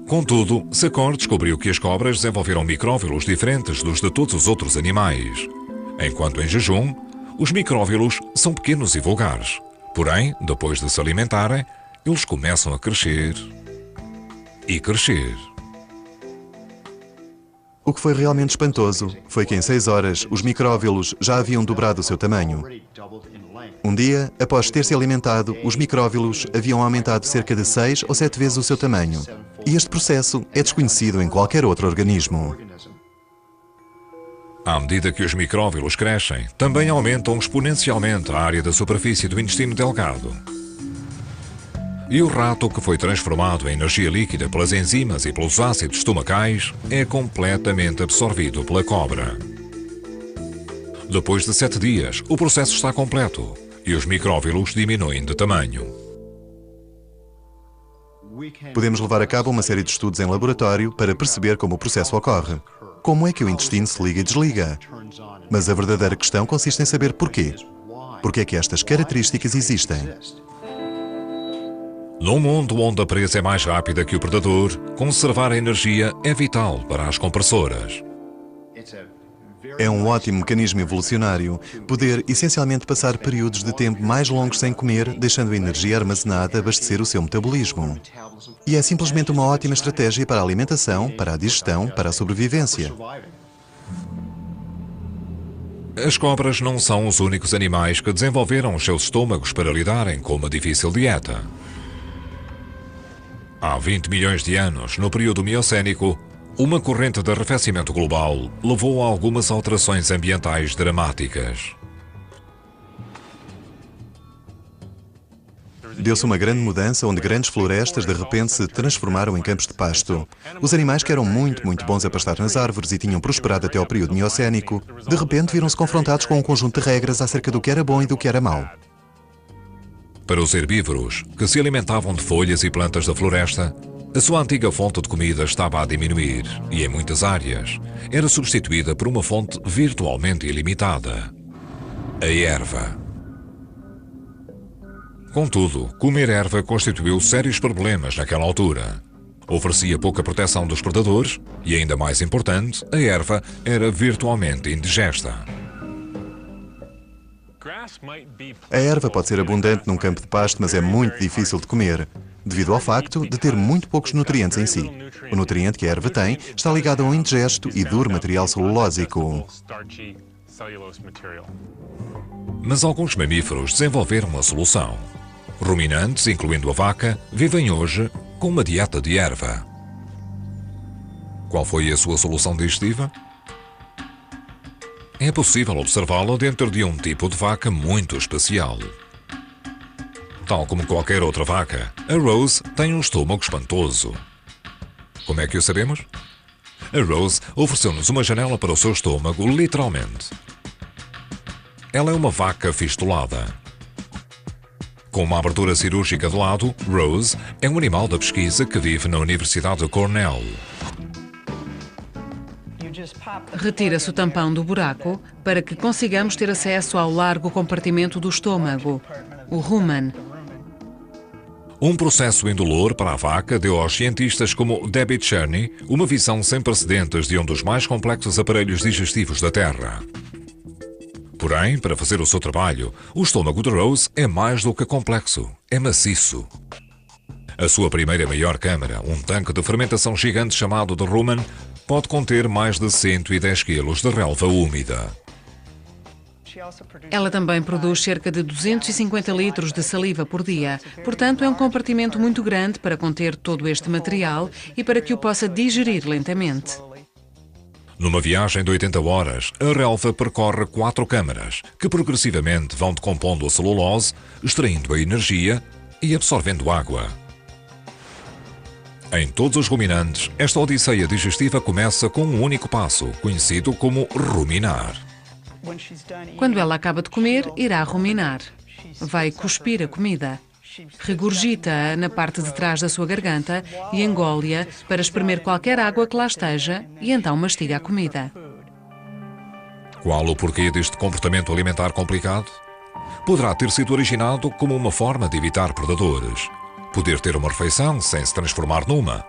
Speaker 1: Contudo, Sakor descobriu que as cobras desenvolveram micróvilos diferentes dos de todos os outros animais. Enquanto em jejum, os micróvilos são pequenos e vulgares. Porém, depois de se alimentarem, eles começam a crescer e crescer.
Speaker 2: O que foi realmente espantoso foi que em 6 horas os micróvilos já haviam dobrado o seu tamanho. Um dia, após ter se alimentado, os micróvilos haviam aumentado cerca de 6 ou 7 vezes o seu tamanho. E este processo é desconhecido em qualquer outro organismo.
Speaker 1: À medida que os micróvilos crescem, também aumentam exponencialmente a área da superfície do intestino delgado. E o rato, que foi transformado em energia líquida pelas enzimas e pelos ácidos estomacais, é completamente absorvido pela cobra. Depois de 7 dias, o processo está completo e os micróvilos diminuem de tamanho.
Speaker 2: Podemos levar a cabo uma série de estudos em laboratório para perceber como o processo ocorre. Como é que o intestino se liga e desliga? Mas a verdadeira questão consiste em saber porquê. Porque é que estas características existem?
Speaker 1: Num mundo onde a presa é mais rápida que o predador, conservar a energia é vital para as compressoras.
Speaker 2: É um ótimo mecanismo evolucionário poder essencialmente passar períodos de tempo mais longos sem comer, deixando a energia armazenada abastecer o seu metabolismo. E é simplesmente uma ótima estratégia para a alimentação, para a digestão, para a sobrevivência.
Speaker 1: As cobras não são os únicos animais que desenvolveram os seus estômagos para lidarem com uma difícil dieta. Há 20 milhões de anos, no período miocénico, uma corrente de arrefecimento global levou a algumas alterações ambientais dramáticas.
Speaker 2: Deu-se uma grande mudança onde grandes florestas de repente se transformaram em campos de pasto. Os animais que eram muito bons a pastar nas árvores e tinham prosperado até ao período miocénico, de repente viram-se confrontados com um conjunto de regras acerca do que era bom e do que era mau.
Speaker 1: Para os herbívoros, que se alimentavam de folhas e plantas da floresta, a sua antiga fonte de comida estava a diminuir e, em muitas áreas, era substituída por uma fonte virtualmente ilimitada: a erva. Contudo, comer erva constituiu sérios problemas naquela altura. Oferecia pouca proteção dos predadores e, ainda mais importante, a erva era virtualmente indigesta.
Speaker 2: A erva pode ser abundante num campo de pasto, mas é muito difícil de comer, devido ao facto de ter muito poucos nutrientes em si. O nutriente que a erva tem está ligado a um indigesto e duro material celulósico.
Speaker 1: Mas alguns mamíferos desenvolveram a solução. Ruminantes, incluindo a vaca, vivem hoje com uma dieta de erva. Qual foi a sua solução digestiva? É possível observá-la dentro de um tipo de vaca muito especial. Tal como qualquer outra vaca, a Rose tem um estômago espantoso. Como é que o sabemos? A Rose ofereceu-nos uma janela para o seu estômago, literalmente. Ela é uma vaca fistulada. Com uma abertura cirúrgica de lado, Rose é um animal da pesquisa que vive na Universidade de Cornell.
Speaker 4: Retira-se o tampão do buraco para que consigamos ter acesso ao largo compartimento do estômago, o rumen.
Speaker 1: Um processo indolor para a vaca deu aos cientistas como Debbie Cherney uma visão sem precedentes de um dos mais complexos aparelhos digestivos da Terra. Porém, para fazer o seu trabalho, o estômago de Rose é mais do que complexo, é maciço. A sua primeira maior câmara, um tanque de fermentação gigante chamado de rumen, pode conter mais de 110 kg de relva úmida.
Speaker 4: Ela também produz cerca de 250 litros de saliva por dia. Portanto, é um compartimento muito grande para conter todo este material e para que o possa digerir lentamente.
Speaker 1: Numa viagem de 80 horas, a relva percorre 4 câmaras, que progressivamente vão decompondo a celulose, extraindo a energia e absorvendo água. Em todos os ruminantes, esta odisseia digestiva começa com um único passo, conhecido como ruminar.
Speaker 4: Quando ela acaba de comer, irá ruminar. Vai cuspir a comida. Regurgita-a na parte de trás da sua garganta e engole-a para espremer qualquer água que lá esteja e então mastiga a comida.
Speaker 1: Qual o porquê deste comportamento alimentar complicado? Poderá ter sido originado como uma forma de evitar predadores. Poder ter uma refeição sem se transformar numa.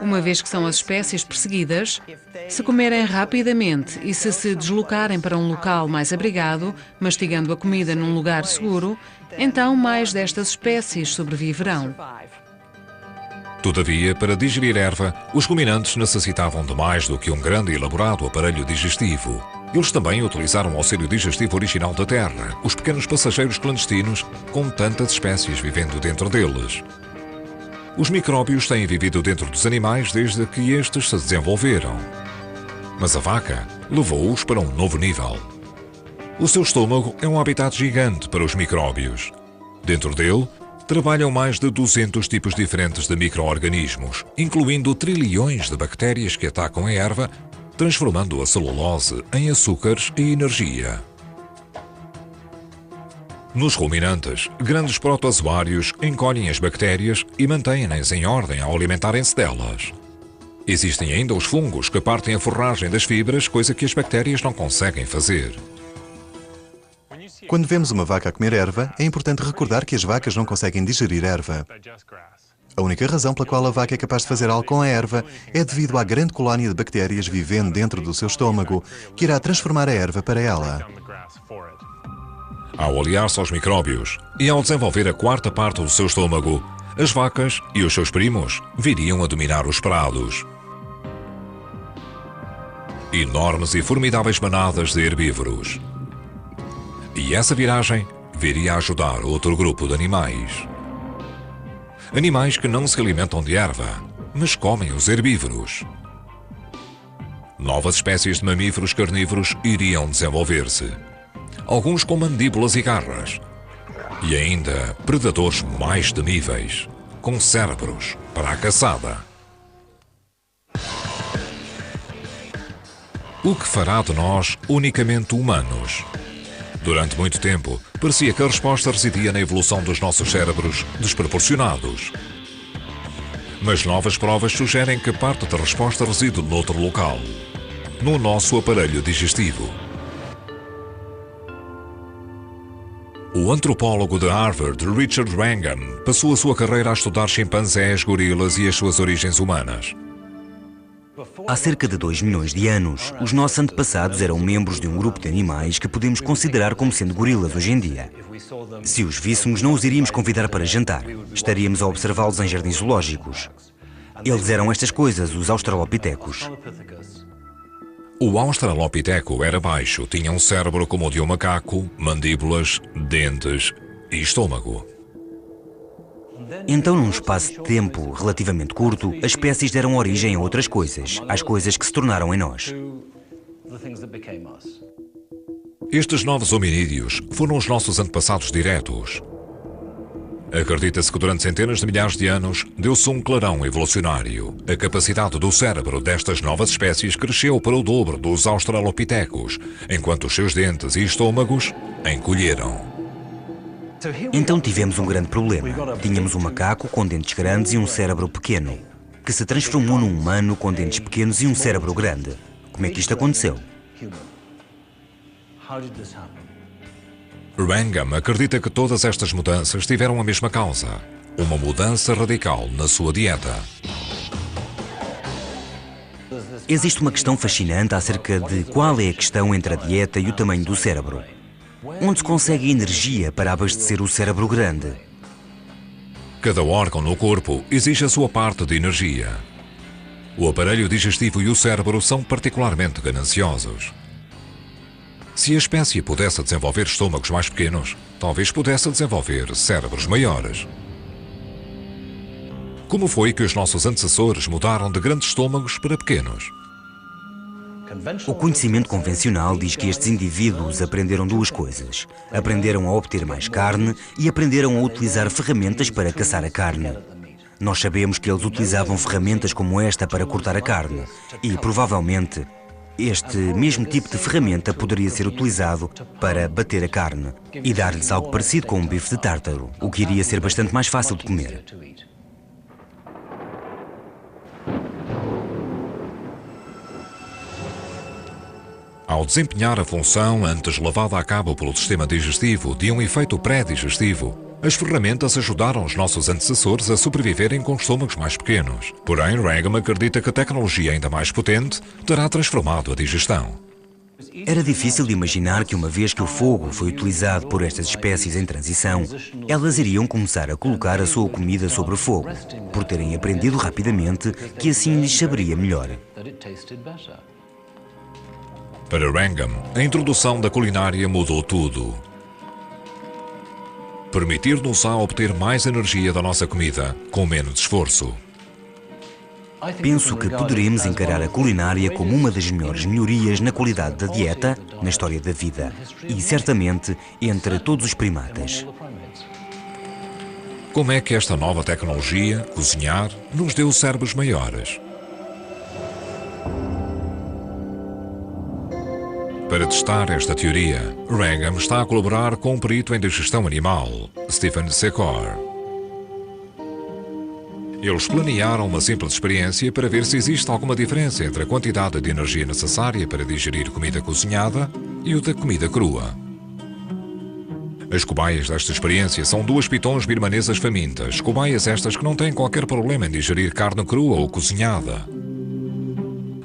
Speaker 4: Uma vez que são as espécies perseguidas, se comerem rapidamente e se deslocarem para um local mais abrigado, mastigando a comida num lugar seguro, então mais destas espécies sobreviverão.
Speaker 1: Todavia, para digerir erva, os ruminantes necessitavam de mais do que um grande e elaborado aparelho digestivo. Eles também utilizaram o auxílio digestivo original da Terra, os pequenos passageiros clandestinos, com tantas espécies vivendo dentro deles. Os micróbios têm vivido dentro dos animais desde que estes se desenvolveram. Mas a vaca levou-os para um novo nível. O seu estômago é um habitat gigante para os micróbios. Dentro dele, trabalham mais de 200 tipos diferentes de micro-organismos, incluindo trilhões de bactérias que atacam a erva, transformando a celulose em açúcares e energia. Nos ruminantes, grandes protozoários encolhem as bactérias e mantêm-nas em ordem ao alimentarem-se delas. Existem ainda os fungos que partem a forragem das fibras, coisa que as bactérias não conseguem fazer.
Speaker 2: Quando vemos uma vaca a comer erva, é importante recordar que as vacas não conseguem digerir erva. A única razão pela qual a vaca é capaz de fazer algo com a erva é devido à grande colónia de bactérias vivendo dentro do seu estômago, que irá transformar a erva para ela.
Speaker 1: Ao aliar-se aos micróbios e ao desenvolver a quarta parte do seu estômago, as vacas e os seus primos viriam a dominar os prados. Enormes e formidáveis manadas de herbívoros. E essa viragem viria a ajudar outro grupo de animais. Animais que não se alimentam de erva, mas comem os herbívoros. Novas espécies de mamíferos carnívoros iriam desenvolver-se. Alguns com mandíbulas e garras. E ainda predadores mais temíveis, com cérebros para a caçada. O que fará de nós unicamente humanos? Durante muito tempo, parecia que a resposta residia na evolução dos nossos cérebros desproporcionados. Mas novas provas sugerem que parte da resposta reside noutro local, no nosso aparelho digestivo. O antropólogo de Harvard, Richard Wrangham, passou a sua carreira a estudar chimpanzés, gorilas e as suas origens humanas.
Speaker 3: Há cerca de 2 milhões de anos, os nossos antepassados eram membros de um grupo de animais que podemos considerar como sendo gorilas hoje em dia. Se os víssemos, não os iríamos convidar para jantar. Estaríamos a observá-los em jardins zoológicos. Eles eram estas coisas, os australopitecos.
Speaker 1: O australopiteco era baixo, tinha um cérebro como o de um macaco, mandíbulas, dentes e estômago.
Speaker 3: Então, num espaço de tempo relativamente curto, as espécies deram origem a outras coisas, às coisas que se tornaram em nós.
Speaker 1: Estes novos hominídeos foram os nossos antepassados diretos. Acredita-se que durante centenas de milhares de anos deu-se um clarão evolucionário. A capacidade do cérebro destas novas espécies cresceu para o dobro dos australopitecos, enquanto os seus dentes e estômagos encolheram.
Speaker 3: Então tivemos um grande problema. Tínhamos um macaco com dentes grandes e um cérebro pequeno, que se transformou num humano com dentes pequenos e um cérebro grande. Como é que isto aconteceu?
Speaker 1: Wrangham acredita que todas estas mudanças tiveram a mesma causa: uma mudança radical na sua dieta.
Speaker 3: Existe uma questão fascinante acerca de qual é a questão entre a dieta e o tamanho do cérebro. Onde se consegue energia para abastecer o cérebro grande?
Speaker 1: Cada órgão no corpo exige a sua parte de energia. O aparelho digestivo e o cérebro são particularmente gananciosos. Se a espécie pudesse desenvolver estômagos mais pequenos, talvez pudesse desenvolver cérebros maiores. Como foi que os nossos antecessores mudaram de grandes estômagos para pequenos?
Speaker 3: O conhecimento convencional diz que estes indivíduos aprenderam duas coisas. Aprenderam a obter mais carne e aprenderam a utilizar ferramentas para caçar a carne. Nós sabemos que eles utilizavam ferramentas como esta para cortar a carne e, provavelmente, este mesmo tipo de ferramenta poderia ser utilizado para bater a carne e dar-lhes algo parecido com um bife de tártaro, o que iria ser bastante mais fácil de comer.
Speaker 1: Ao desempenhar a função antes levada a cabo pelo sistema digestivo de um efeito pré-digestivo, as ferramentas ajudaram os nossos antecessores a sobreviverem com estômagos mais pequenos. Porém, Wrangham acredita que a tecnologia ainda mais potente terá transformado a digestão.
Speaker 3: Era difícil de imaginar que, uma vez que o fogo foi utilizado por estas espécies em transição, elas iriam começar a colocar a sua comida sobre o fogo, por terem aprendido rapidamente que assim lhes saberia melhor.
Speaker 1: Para Wrangham, a introdução da culinária mudou tudo. Permitir-nos a obter mais energia da nossa comida com menos esforço.
Speaker 3: Penso que poderemos encarar a culinária como uma das melhores melhorias na qualidade da dieta, na história da vida e, certamente, entre todos os primatas.
Speaker 1: Como é que esta nova tecnologia, cozinhar, nos deu cérebros maiores? Para testar esta teoria, Wrangham está a colaborar com um perito em digestão animal, Stephen Secor. Eles planearam uma simples experiência para ver se existe alguma diferença entre a quantidade de energia necessária para digerir comida cozinhada e o da comida crua. As cobaias desta experiência são duas pitons birmanesas famintas, cobaias estas que não têm qualquer problema em digerir carne crua ou cozinhada.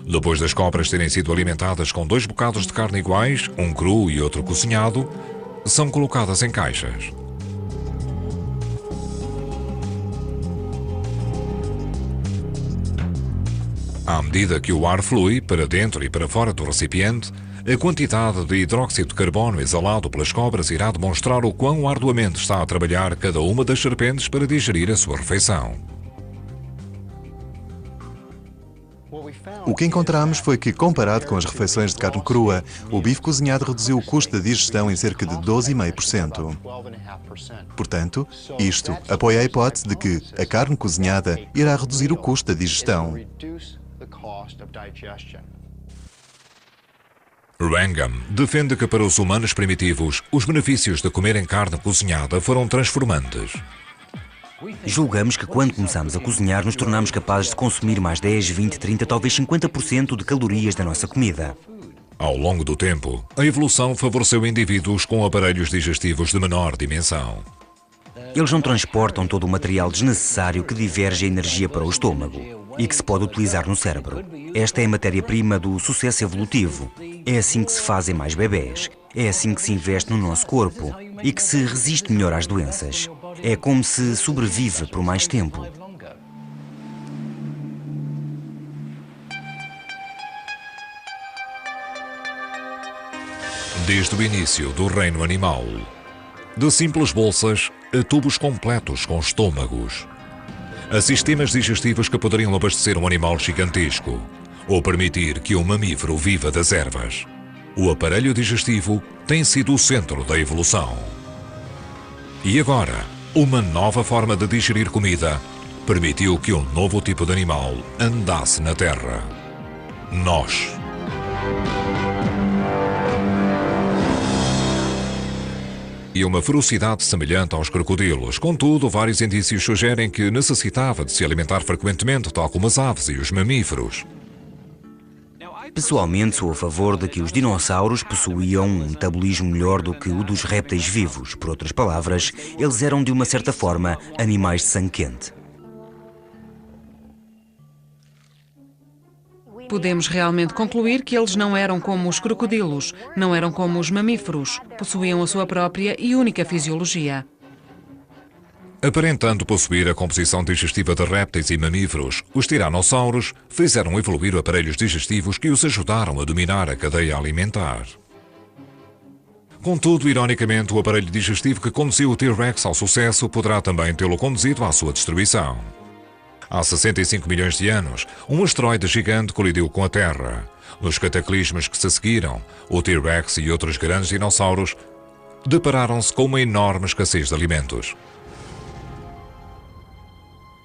Speaker 1: Depois das cobras terem sido alimentadas com 2 bocados de carne iguais, um cru e outro cozinhado, são colocadas em caixas. À medida que o ar flui para dentro e para fora do recipiente, a quantidade de hidróxido de carbono exalado pelas cobras irá demonstrar o quão arduamente está a trabalhar cada uma das serpentes para digerir a sua refeição.
Speaker 2: O que encontramos foi que, comparado com as refeições de carne crua, o bife cozinhado reduziu o custo da digestão em cerca de 12,5%. Portanto, isto apoia a hipótese de que a carne cozinhada irá reduzir o custo da digestão.
Speaker 1: Wrangham defende que para os humanos primitivos, os benefícios de comerem carne cozinhada foram transformantes.
Speaker 3: Julgamos que quando começamos a cozinhar nos tornamos capazes de consumir mais 10, 20, 30, talvez 50% de calorias da nossa comida.
Speaker 1: Ao longo do tempo, a evolução favoreceu indivíduos com aparelhos digestivos de menor dimensão.
Speaker 3: Eles não transportam todo o material desnecessário que diverge a energia para o estômago e que se pode utilizar no cérebro. Esta é a matéria-prima do sucesso evolutivo. É assim que se fazem mais bebés. É assim que se investe no nosso corpo e que se resiste melhor às doenças. É como se sobrevive por mais tempo.
Speaker 1: Desde o início do reino animal, de simples bolsas a tubos completos com estômagos, a sistemas digestivos que poderiam abastecer um animal gigantesco ou permitir que um mamífero viva das ervas, o aparelho digestivo tem sido o centro da evolução. E agora, uma nova forma de digerir comida permitiu que um novo tipo de animal andasse na Terra. Nós. e uma ferocidade semelhante aos crocodilos. Contudo, vários indícios sugerem que necessitava de se alimentar frequentemente, tal como as aves e os mamíferos.
Speaker 3: Pessoalmente, sou a favor de que os dinossauros possuíam um metabolismo melhor do que o dos répteis vivos. Por outras palavras, eles eram, de uma certa forma, animais de sangue quente.
Speaker 4: Podemos realmente concluir que eles não eram como os crocodilos, não eram como os mamíferos, possuíam a sua própria e única fisiologia.
Speaker 1: Aparentando possuir a composição digestiva de répteis e mamíferos, os tiranossauros fizeram evoluir aparelhos digestivos que os ajudaram a dominar a cadeia alimentar. Contudo, ironicamente, o aparelho digestivo que conduziu o T-Rex ao sucesso poderá também tê-lo conduzido à sua destruição. Há 65 milhões de anos, um asteroide gigante colidiu com a Terra. Nos cataclismos que se seguiram, o T-Rex e outros grandes dinossauros depararam-se com uma enorme escassez de alimentos.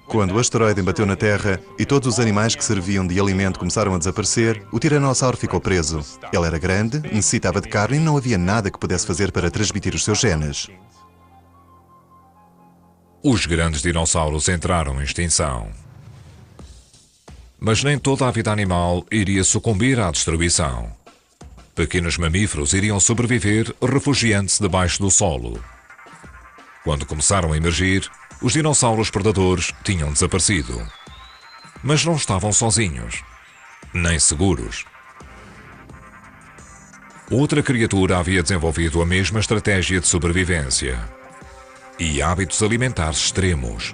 Speaker 2: Quando o asteroide embateu na Terra e todos os animais que serviam de alimento começaram a desaparecer, o tiranossauro ficou preso. Ele era grande, necessitava de carne e não havia nada que pudesse fazer para transmitir os seus genes.
Speaker 1: Os grandes dinossauros entraram em extinção. Mas nem toda a vida animal iria sucumbir à destruição. Pequenos mamíferos iriam sobreviver refugiando-se debaixo do solo. Quando começaram a emergir, os dinossauros predadores tinham desaparecido. Mas não estavam sozinhos, nem seguros. Outra criatura havia desenvolvido a mesma estratégia de sobrevivência e hábitos alimentares extremos.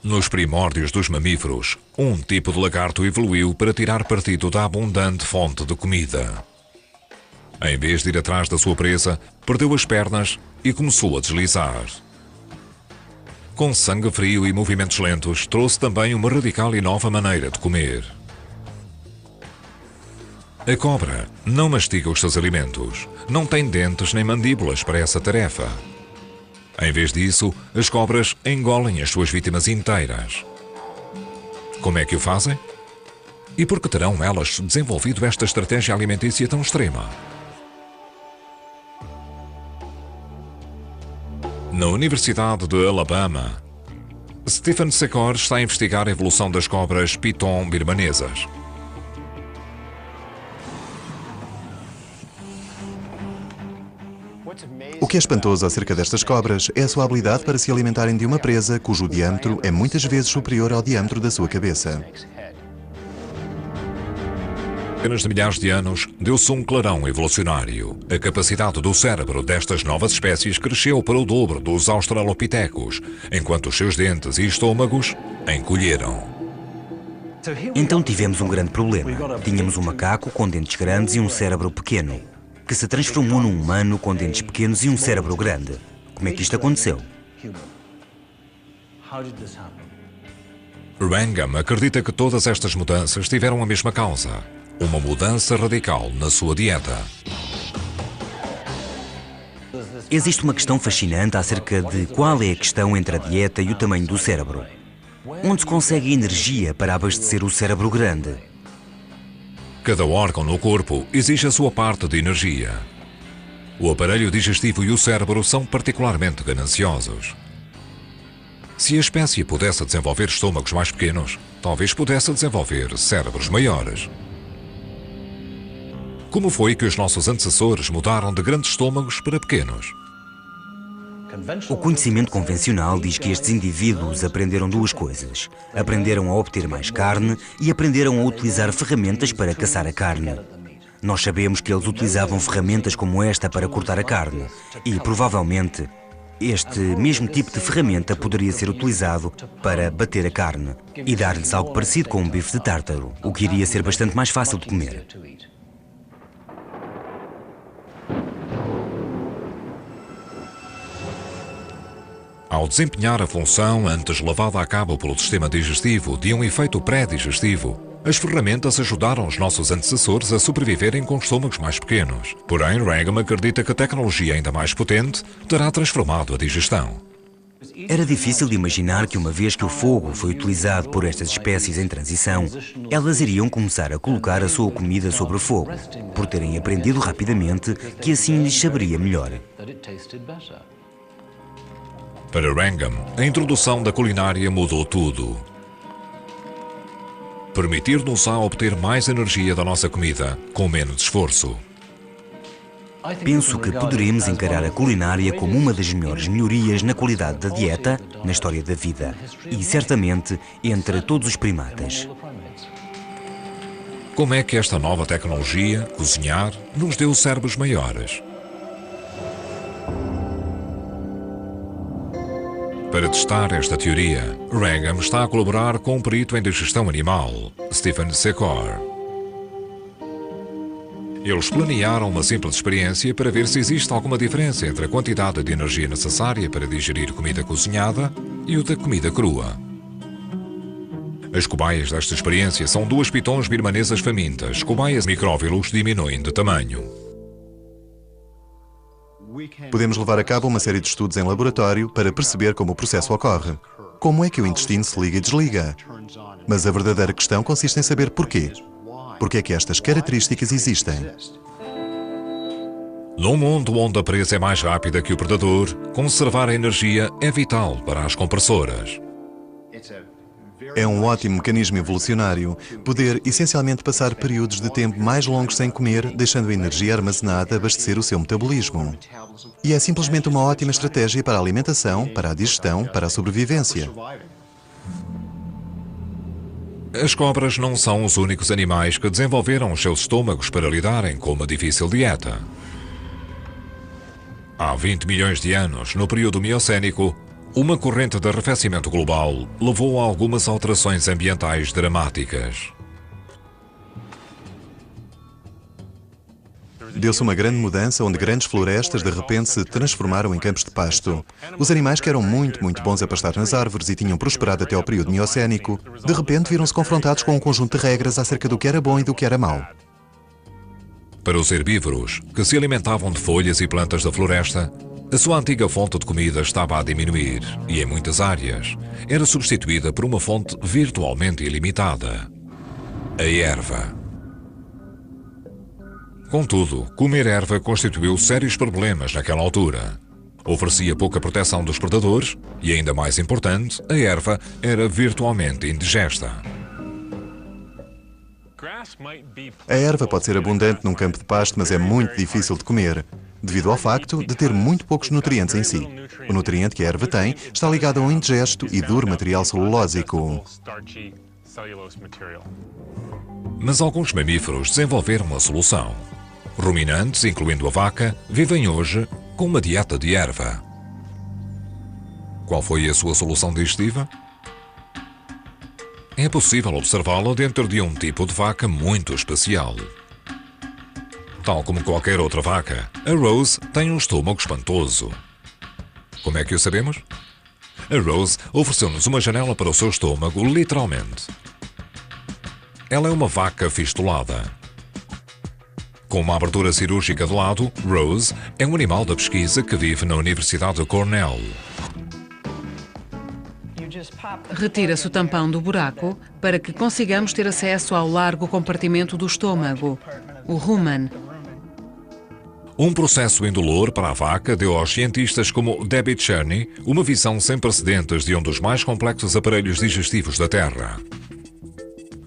Speaker 1: Nos primórdios dos mamíferos, um tipo de lagarto evoluiu para tirar partido da abundante fonte de comida. Em vez de ir atrás da sua presa, perdeu as pernas e começou a deslizar. Com sangue frio e movimentos lentos, trouxe também uma radical e nova maneira de comer. A cobra não mastiga os seus alimentos, não tem dentes nem mandíbulas para essa tarefa. Em vez disso, as cobras engolem as suas vítimas inteiras. Como é que o fazem? E por que terão elas desenvolvido esta estratégia alimentícia tão extrema? Na Universidade de Alabama, Stephen Secor está a investigar a evolução das cobras piton birmanesas.
Speaker 2: O que é espantoso acerca destas cobras é a sua habilidade para se alimentarem de uma presa cujo diâmetro é muitas vezes superior ao diâmetro da sua cabeça.
Speaker 1: Apenas de milhares de anos, deu-se um clarão evolucionário. A capacidade do cérebro destas novas espécies cresceu para o dobro dos australopitecos, enquanto os seus dentes e estômagos encolheram.
Speaker 3: Então tivemos um grande problema. Tínhamos um macaco com dentes grandes e um cérebro pequeno, que se transformou num humano com dentes pequenos e um cérebro grande. Como é que isto aconteceu?
Speaker 1: Wrangham acredita que todas estas mudanças tiveram a mesma causa: uma mudança radical na sua dieta.
Speaker 3: Existe uma questão fascinante acerca de qual é a questão entre a dieta e o tamanho do cérebro. Onde se consegue energia para abastecer o cérebro grande?
Speaker 1: Cada órgão no corpo exige a sua parte de energia. O aparelho digestivo e o cérebro são particularmente gananciosos. Se a espécie pudesse desenvolver estômagos mais pequenos, talvez pudesse desenvolver cérebros maiores. Como foi que os nossos antecessores mudaram de grandes estômagos para pequenos?
Speaker 3: O conhecimento convencional diz que estes indivíduos aprenderam duas coisas. Aprenderam a obter mais carne e aprenderam a utilizar ferramentas para caçar a carne. Nós sabemos que eles utilizavam ferramentas como esta para cortar a carne e, provavelmente, este mesmo tipo de ferramenta poderia ser utilizado para bater a carne e dar-lhes algo parecido com um bife de tártaro, o que iria ser bastante mais fácil de comer.
Speaker 1: Ao desempenhar a função antes levada a cabo pelo sistema digestivo de um efeito pré-digestivo, as ferramentas ajudaram os nossos antecessores a sobreviverem com estômagos mais pequenos. Porém, Wrangham acredita que a tecnologia ainda mais potente terá transformado a digestão.
Speaker 3: Era difícil de imaginar que, uma vez que o fogo foi utilizado por estas espécies em transição, elas iriam começar a colocar a sua comida sobre o fogo, por terem aprendido rapidamente que assim lhes saberia melhor.
Speaker 1: Para Wrangham, a introdução da culinária mudou tudo. Permitir-nos a obter mais energia da nossa comida com menos esforço.
Speaker 3: Penso que poderemos encarar a culinária como uma das melhores melhorias na qualidade da dieta, na história da vida, e certamente entre todos os primatas.
Speaker 1: Como é que esta nova tecnologia, cozinhar, nos deu cérebros maiores? Para testar esta teoria, Wrangham está a colaborar com um perito em digestão animal, Stephen Secor. Eles planearam uma simples experiência para ver se existe alguma diferença entre a quantidade de energia necessária para digerir comida cozinhada e o da comida crua. As cobaias desta experiência são duas pitons birmanesas famintas. Cobaias micróvilos diminuem de tamanho.
Speaker 2: Podemos levar a cabo uma série de estudos em laboratório para perceber como o processo ocorre. Como é que o intestino se liga e desliga? Mas a verdadeira questão consiste em saber porquê. Porque é que estas características existem?
Speaker 1: Num mundo onde a presa é mais rápida que o predador, conservar a energia é vital para as compressoras.
Speaker 2: É um ótimo mecanismo evolucionário poder essencialmente passar períodos de tempo mais longos sem comer, deixando a energia armazenada abastecer o seu metabolismo. E é simplesmente uma ótima estratégia para a alimentação, para a digestão, para a sobrevivência.
Speaker 1: As cobras não são os únicos animais que desenvolveram os seus estômagos para lidarem com uma difícil dieta. Há 20 milhões de anos, no período Miocénico, uma corrente de arrefecimento global levou a algumas alterações ambientais dramáticas.
Speaker 2: Deu-se uma grande mudança onde grandes florestas de repente se transformaram em campos de pasto. Os animais que eram muito bons a pastar nas árvores e tinham prosperado até ao período Miocénico, de repente viram-se confrontados com um conjunto de regras acerca do que era bom e do que era mau.
Speaker 1: Para os herbívoros, que se alimentavam de folhas e plantas da floresta, a sua antiga fonte de comida estava a diminuir e, em muitas áreas, era substituída por uma fonte virtualmente ilimitada: a erva. Contudo, comer erva constituiu sérios problemas naquela altura. Oferecia pouca proteção dos predadores e, ainda mais importante, a erva era virtualmente indigesta.
Speaker 2: A erva pode ser abundante num campo de pasto, mas é muito difícil de comer, devido ao facto de ter muito poucos nutrientes em si. O nutriente que a erva tem está ligado a um indigesto e duro material celulósico.
Speaker 1: Mas alguns mamíferos desenvolveram uma solução. Ruminantes, incluindo a vaca, vivem hoje com uma dieta de erva. Qual foi a sua solução digestiva? É possível observá-la dentro de um tipo de vaca muito especial. Tal como qualquer outra vaca, a Rose tem um estômago espantoso. Como é que o sabemos? A Rose ofereceu-nos uma janela para o seu estômago, literalmente. Ela é uma vaca fistulada. Com uma abertura cirúrgica de lado, Rose é um animal da pesquisa que vive na Universidade de Cornell.
Speaker 4: Retira-se o tampão do buraco para que consigamos ter acesso ao largo compartimento do estômago, o rumen.
Speaker 1: Um processo indolor para a vaca deu aos cientistas como Debbie Cherney uma visão sem precedentes de um dos mais complexos aparelhos digestivos da Terra.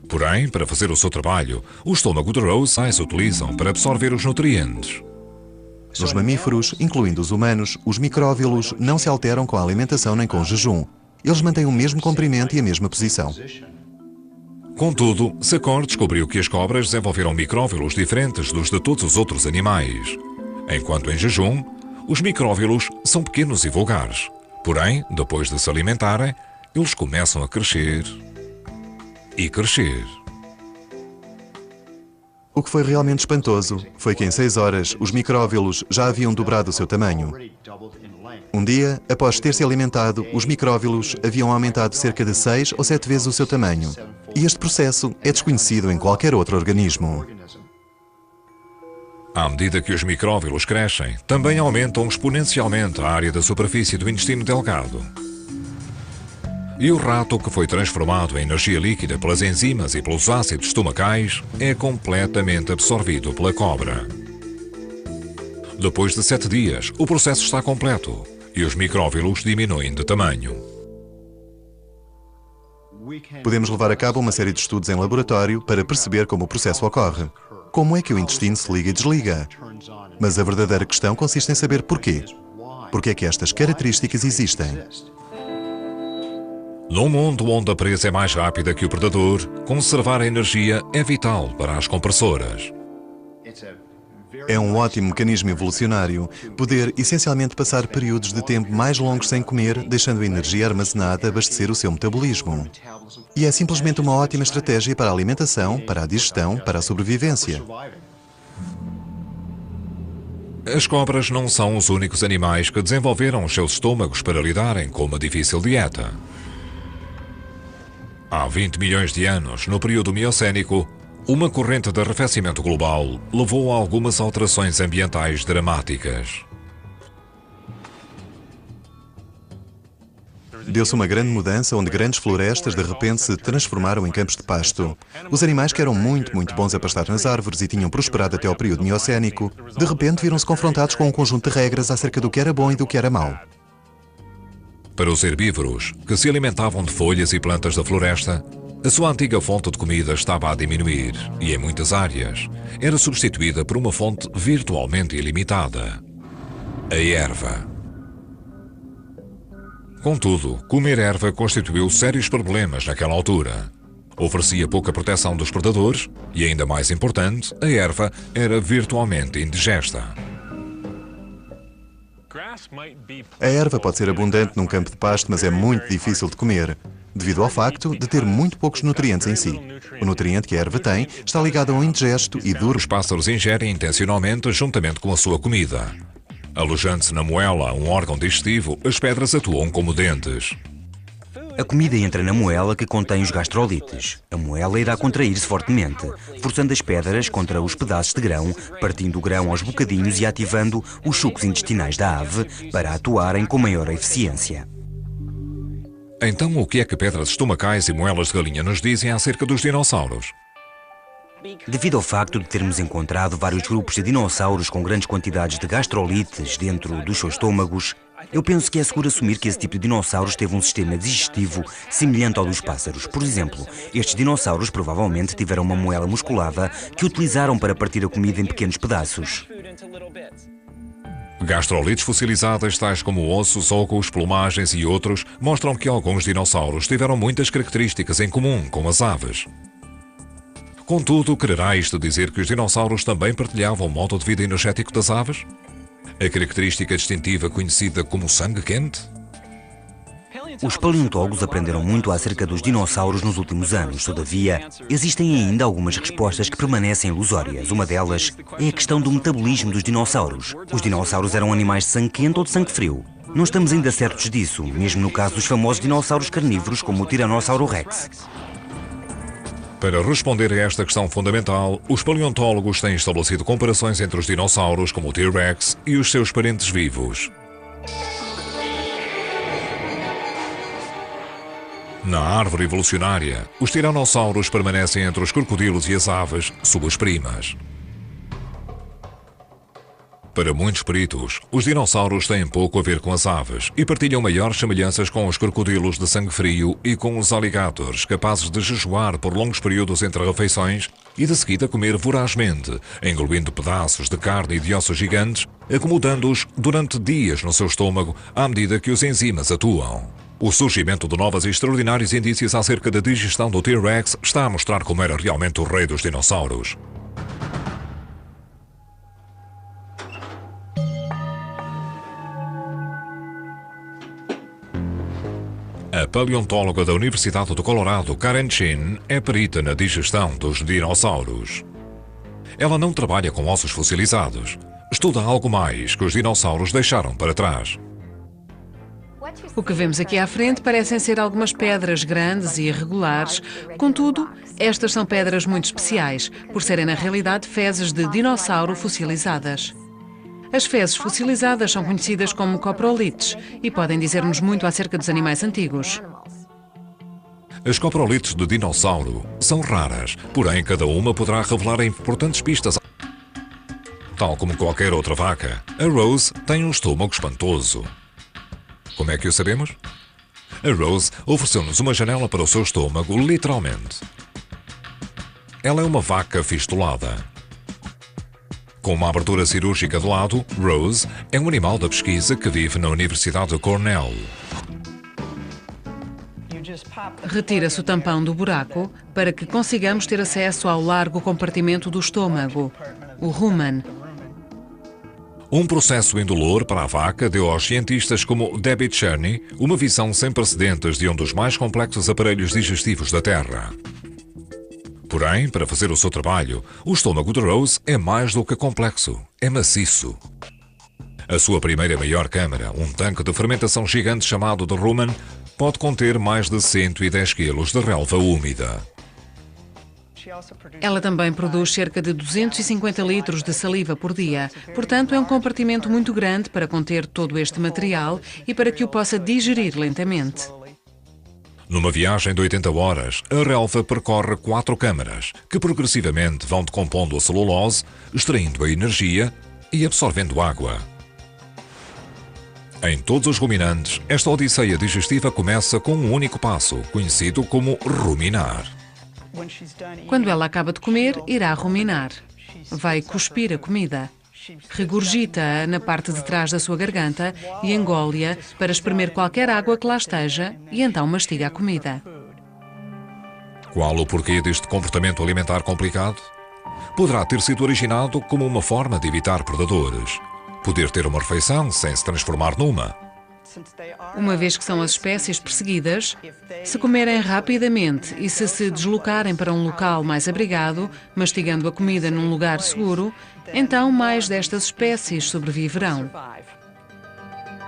Speaker 1: Porém, para fazer o seu trabalho, o estômago de Rose se utilizam para absorver os nutrientes.
Speaker 2: Nos mamíferos, incluindo os humanos, os micróvilos não se alteram com a alimentação nem com o jejum. Eles mantêm o mesmo comprimento e a mesma posição.
Speaker 1: Contudo, Secor descobriu que as cobras desenvolveram micróvilos diferentes dos de todos os outros animais. Enquanto em jejum, os micróvilos são pequenos e vulgares. Porém, depois de se alimentarem, eles começam a crescer e crescer.
Speaker 2: O que foi realmente espantoso foi que em 6 horas os micróvilos já haviam dobrado o seu tamanho. Um dia, após ter se alimentado, os micróvilos haviam aumentado cerca de 6 ou 7 vezes o seu tamanho. E este processo é desconhecido em qualquer outro organismo.
Speaker 1: À medida que os micróvilos crescem, também aumentam exponencialmente a área da superfície do intestino delgado. E o rato, que foi transformado em energia líquida pelas enzimas e pelos ácidos estomacais, é completamente absorvido pela cobra. Depois de 7 dias, o processo está completo e os micróvilos diminuem de tamanho.
Speaker 2: Podemos levar a cabo uma série de estudos em laboratório para perceber como o processo ocorre. Como é que o intestino se liga e desliga? Mas a verdadeira questão consiste em saber porquê. Porque é que estas características existem?
Speaker 1: Num mundo onde a presa é mais rápida que o predador, conservar a energia é vital para as compressoras.
Speaker 2: É um ótimo mecanismo evolucionário poder essencialmente passar períodos de tempo mais longos sem comer, deixando a energia armazenada abastecer o seu metabolismo. E é simplesmente uma ótima estratégia para a alimentação, para a digestão, para a sobrevivência.
Speaker 1: As cobras não são os únicos animais que desenvolveram os seus estômagos para lidarem com uma difícil dieta. Há 20 milhões de anos, no período Miocénico, uma corrente de arrefecimento global levou a algumas alterações ambientais dramáticas.
Speaker 2: Deu-se uma grande mudança onde grandes florestas de repente se transformaram em campos de pasto. Os animais que eram muito bons a pastar nas árvores e tinham prosperado até ao período Miocénico, de repente viram-se confrontados com um conjunto de regras acerca do que era bom e do que era mau.
Speaker 1: Para os herbívoros, que se alimentavam de folhas e plantas da floresta, a sua antiga fonte de comida estava a diminuir e, em muitas áreas, era substituída por uma fonte virtualmente ilimitada: a erva. Contudo, comer erva constituiu sérios problemas naquela altura. Oferecia pouca proteção dos predadores e, ainda mais importante, a erva era virtualmente indigesta.
Speaker 2: A erva pode ser abundante num campo de pasto, mas é muito difícil de comer, devido ao facto de ter muito poucos nutrientes em si. O nutriente que a erva tem está ligado a um indigesto e duro.
Speaker 1: Os pássaros ingerem intencionalmente juntamente com a sua comida. Alojando-se na moela, um órgão digestivo, as pedras atuam como dentes.
Speaker 3: A comida entra na moela que contém os gastrolites. A moela irá contrair-se fortemente, forçando as pedras contra os pedaços de grão, partindo o grão aos bocadinhos e ativando os sucos intestinais da ave para atuarem com maior eficiência.
Speaker 1: Então, o que é que pedras estomacais e moelas de galinha nos dizem acerca dos dinossauros?
Speaker 3: Devido ao facto de termos encontrado vários grupos de dinossauros com grandes quantidades de gastrolites dentro dos seus estômagos, eu penso que é seguro assumir que esse tipo de dinossauros teve um sistema digestivo semelhante ao dos pássaros. Por exemplo, estes dinossauros provavelmente tiveram uma moela musculada que utilizaram para partir a comida em pequenos pedaços.
Speaker 1: Gastrolites fossilizadas, tais como ossos, óculos, plumagens e outros, mostram que alguns dinossauros tiveram muitas características em comum com as aves. Contudo, quererá isto dizer que os dinossauros também partilhavam o modo de vida energético das aves? A característica distintiva conhecida como sangue quente?
Speaker 3: Os paleontólogos aprenderam muito acerca dos dinossauros nos últimos anos. Todavia, existem ainda algumas respostas que permanecem ilusórias. Uma delas é a questão do metabolismo dos dinossauros. Os dinossauros eram animais de sangue quente ou de sangue frio? Não estamos ainda certos disso, mesmo no caso dos famosos dinossauros carnívoros como o Tiranossauro Rex.
Speaker 1: Para responder a esta questão fundamental, os paleontólogos têm estabelecido comparações entre os dinossauros como o T-Rex e os seus parentes vivos. Na árvore evolucionária, os tiranossauros permanecem entre os crocodilos e as aves, suas primas. Para muitos peritos, os dinossauros têm pouco a ver com as aves e partilham maiores semelhanças com os crocodilos de sangue frio e com os alligators, capazes de jejuar por longos períodos entre refeições e de seguida comer vorazmente, engolindo pedaços de carne e de ossos gigantes, acomodando-os durante dias no seu estômago à medida que os enzimas atuam. O surgimento de novos e extraordinários indícios acerca da digestão do T-Rex está a mostrar como era realmente o rei dos dinossauros. A paleontóloga da Universidade do Colorado, Karen Chin, é perita na digestão dos dinossauros. Ela não trabalha com ossos fossilizados. Estuda algo mais que os dinossauros deixaram para trás.
Speaker 4: O que vemos aqui à frente parecem ser algumas pedras grandes e irregulares. Contudo, estas são pedras muito especiais, por serem na realidade fezes de dinossauro fossilizadas. As fezes fossilizadas são conhecidas como coprolites e podem dizer-nos muito acerca dos animais antigos.
Speaker 1: As coprolites de dinossauro são raras, porém cada uma poderá revelar importantes pistas. Tal como qualquer outra vaca, a Rose tem um estômago espantoso. Como é que o sabemos? A Rose ofereceu-nos uma janela para o seu estômago, literalmente. Ela é uma vaca fistulada. Com uma abertura cirúrgica de lado, Rose é um animal da pesquisa que vive na Universidade de Cornell.
Speaker 4: Retira-se o tampão do buraco para que consigamos ter acesso ao largo compartimento do estômago, o rumen.
Speaker 1: Um processo indolor para a vaca deu aos cientistas como Debbie Cherney uma visão sem precedentes de um dos mais complexos aparelhos digestivos da Terra. Porém, para fazer o seu trabalho, o estômago de Rose é mais do que complexo, é maciço. A sua primeira e maior câmara, um tanque de fermentação gigante chamado de rumen, pode conter mais de 110 kg de relva úmida.
Speaker 4: Ela também produz cerca de 250 litros de saliva por dia, portanto é um compartimento muito grande para conter todo este material e para que o possa digerir lentamente.
Speaker 1: Numa viagem de 80 horas, a relva percorre 4 câmaras, que progressivamente vão decompondo a celulose, extraindo a energia e absorvendo água. Em todos os ruminantes, esta odisseia digestiva começa com um único passo, conhecido como ruminar.
Speaker 4: Quando ela acaba de comer, irá ruminar. Vai cuspir a comida. Regurgita-a na parte de trás da sua garganta e engole-a para espremer qualquer água que lá esteja e então mastiga a comida.
Speaker 1: Qual o porquê deste comportamento alimentar complicado? Poderá ter sido originado como uma forma de evitar predadores. Poder ter uma refeição sem se transformar numa.
Speaker 4: Uma vez que são as espécies perseguidas, se comerem rapidamente e se deslocarem para um local mais abrigado, mastigando a comida num lugar seguro, então mais destas espécies sobreviverão.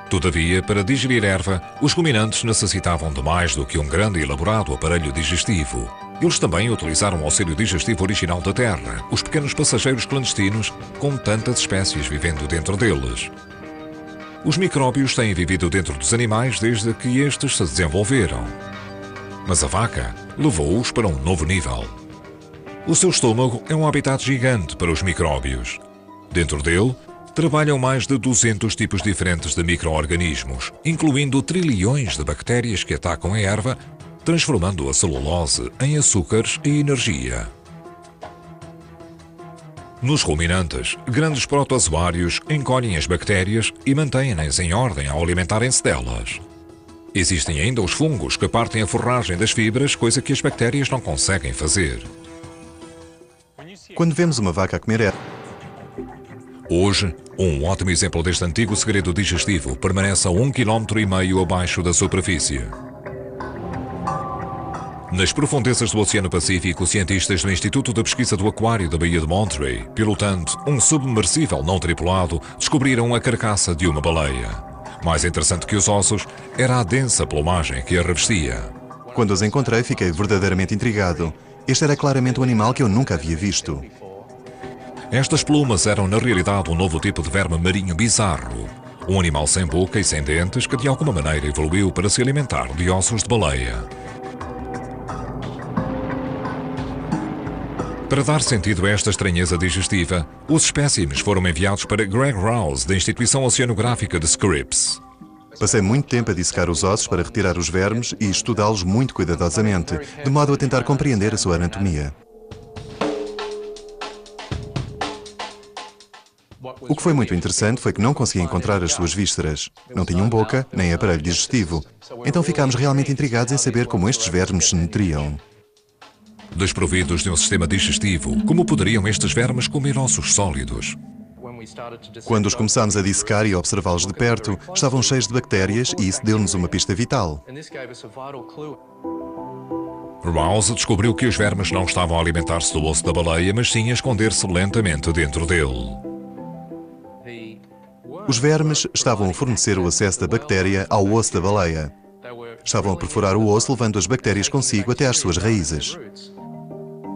Speaker 1: Todavia, para digerir erva, os ruminantes necessitavam de mais do que um grande e elaborado aparelho digestivo. Eles também utilizaram o auxílio digestivo original da Terra, os pequenos passageiros clandestinos, com tantas espécies vivendo dentro deles. Os micróbios têm vivido dentro dos animais desde que estes se desenvolveram. Mas a vaca levou-os para um novo nível. O seu estômago é um habitat gigante para os micróbios. Dentro dele, trabalham mais de 200 tipos diferentes de micro-organismos, incluindo trilhões de bactérias que atacam a erva, transformando a celulose em açúcares e energia. Nos ruminantes, grandes protozoários encolhem as bactérias e mantêm-nas em ordem ao alimentarem-se delas. Existem ainda os fungos que partem a forragem das fibras, coisa que as bactérias não conseguem fazer.
Speaker 2: Quando vemos uma vaca a comer erva,
Speaker 1: Hoje, um ótimo exemplo deste antigo segredo digestivo permanece a 1,5 km abaixo da superfície. Nas profundezas do Oceano Pacífico, cientistas do Instituto de Pesquisa do Aquário da Baía de Monterey, pilotando um submersível não tripulado, descobriram a carcaça de uma baleia. Mais interessante que os ossos era a densa plumagem que a revestia.
Speaker 2: quando os encontrei, fiquei verdadeiramente intrigado. Este era claramente um animal que eu nunca havia visto.
Speaker 1: Estas plumas eram na realidade um novo tipo de verme marinho bizarro. Um animal sem boca e sem dentes que de alguma maneira evoluiu para se alimentar de ossos de baleia. Para dar sentido a esta estranheza digestiva, os espécimes foram enviados para Greg Rouse, da Instituição Oceanográfica de Scripps.
Speaker 2: Passei muito tempo a dissecar os ossos para retirar os vermes e estudá-los muito cuidadosamente, de modo a tentar compreender a sua anatomia. O que foi muito interessante foi que não consegui encontrar as suas vísceras. Não tinham boca, nem aparelho digestivo. Então ficámos realmente intrigados em saber como estes vermes se nutriam.
Speaker 1: Desprovidos de um sistema digestivo, como poderiam estes vermes comer ossos sólidos?
Speaker 2: Quando os começámos a dissecar e observá-los de perto, estavam cheios de bactérias e isso deu-nos uma pista vital.
Speaker 1: Rouse descobriu que os vermes não estavam a alimentar-se do osso da baleia, mas sim a esconder-se lentamente dentro dele.
Speaker 2: Os vermes estavam a fornecer o acesso da bactéria ao osso da baleia. Estavam a perfurar o osso, levando as bactérias consigo até às suas raízes.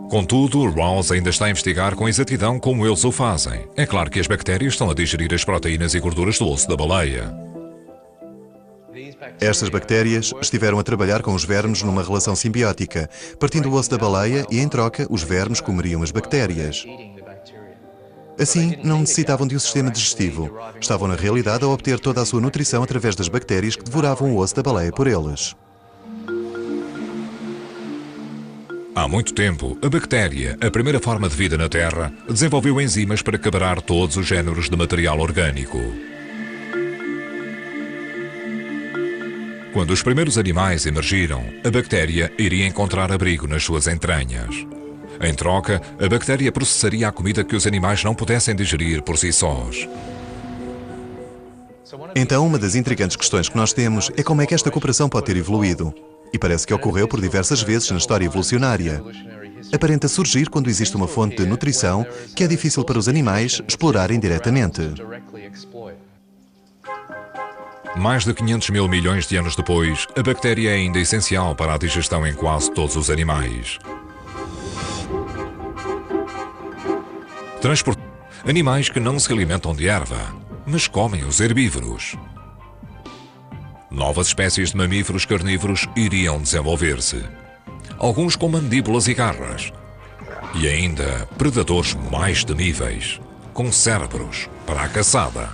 Speaker 1: Contudo, Ross ainda está a investigar com exatidão como eles o fazem. É claro que as bactérias estão a digerir as proteínas e gorduras do osso da baleia.
Speaker 2: Estas bactérias estiveram a trabalhar com os vermes numa relação simbiótica, partindo o osso da baleia e, em troca, os vermes comeriam as bactérias. Assim, não necessitavam de um sistema digestivo. Estavam, na realidade, a obter toda a sua nutrição através das bactérias que devoravam o osso da baleia por eles.
Speaker 1: Há muito tempo, a bactéria, a primeira forma de vida na Terra, desenvolveu enzimas para quebrar todos os géneros de material orgânico. Quando os primeiros animais emergiram, a bactéria iria encontrar abrigo nas suas entranhas. Em troca, a bactéria processaria a comida que os animais não pudessem digerir por si sós.
Speaker 2: Então, uma das intrigantes questões que nós temos é como é que esta cooperação pode ter evoluído. E parece que ocorreu por diversas vezes na história evolucionária. Aparenta surgir quando existe uma fonte de nutrição que é difícil para os animais explorarem diretamente.
Speaker 1: Mais de 500 mil milhões de anos depois, a bactéria é ainda essencial para a digestão em quase todos os animais. Animais que não se alimentam de erva, mas comem os herbívoros. Novas espécies de mamíferos carnívoros iriam desenvolver-se. Alguns com mandíbulas e garras. E ainda predadores mais temíveis, com cérebros para a caçada.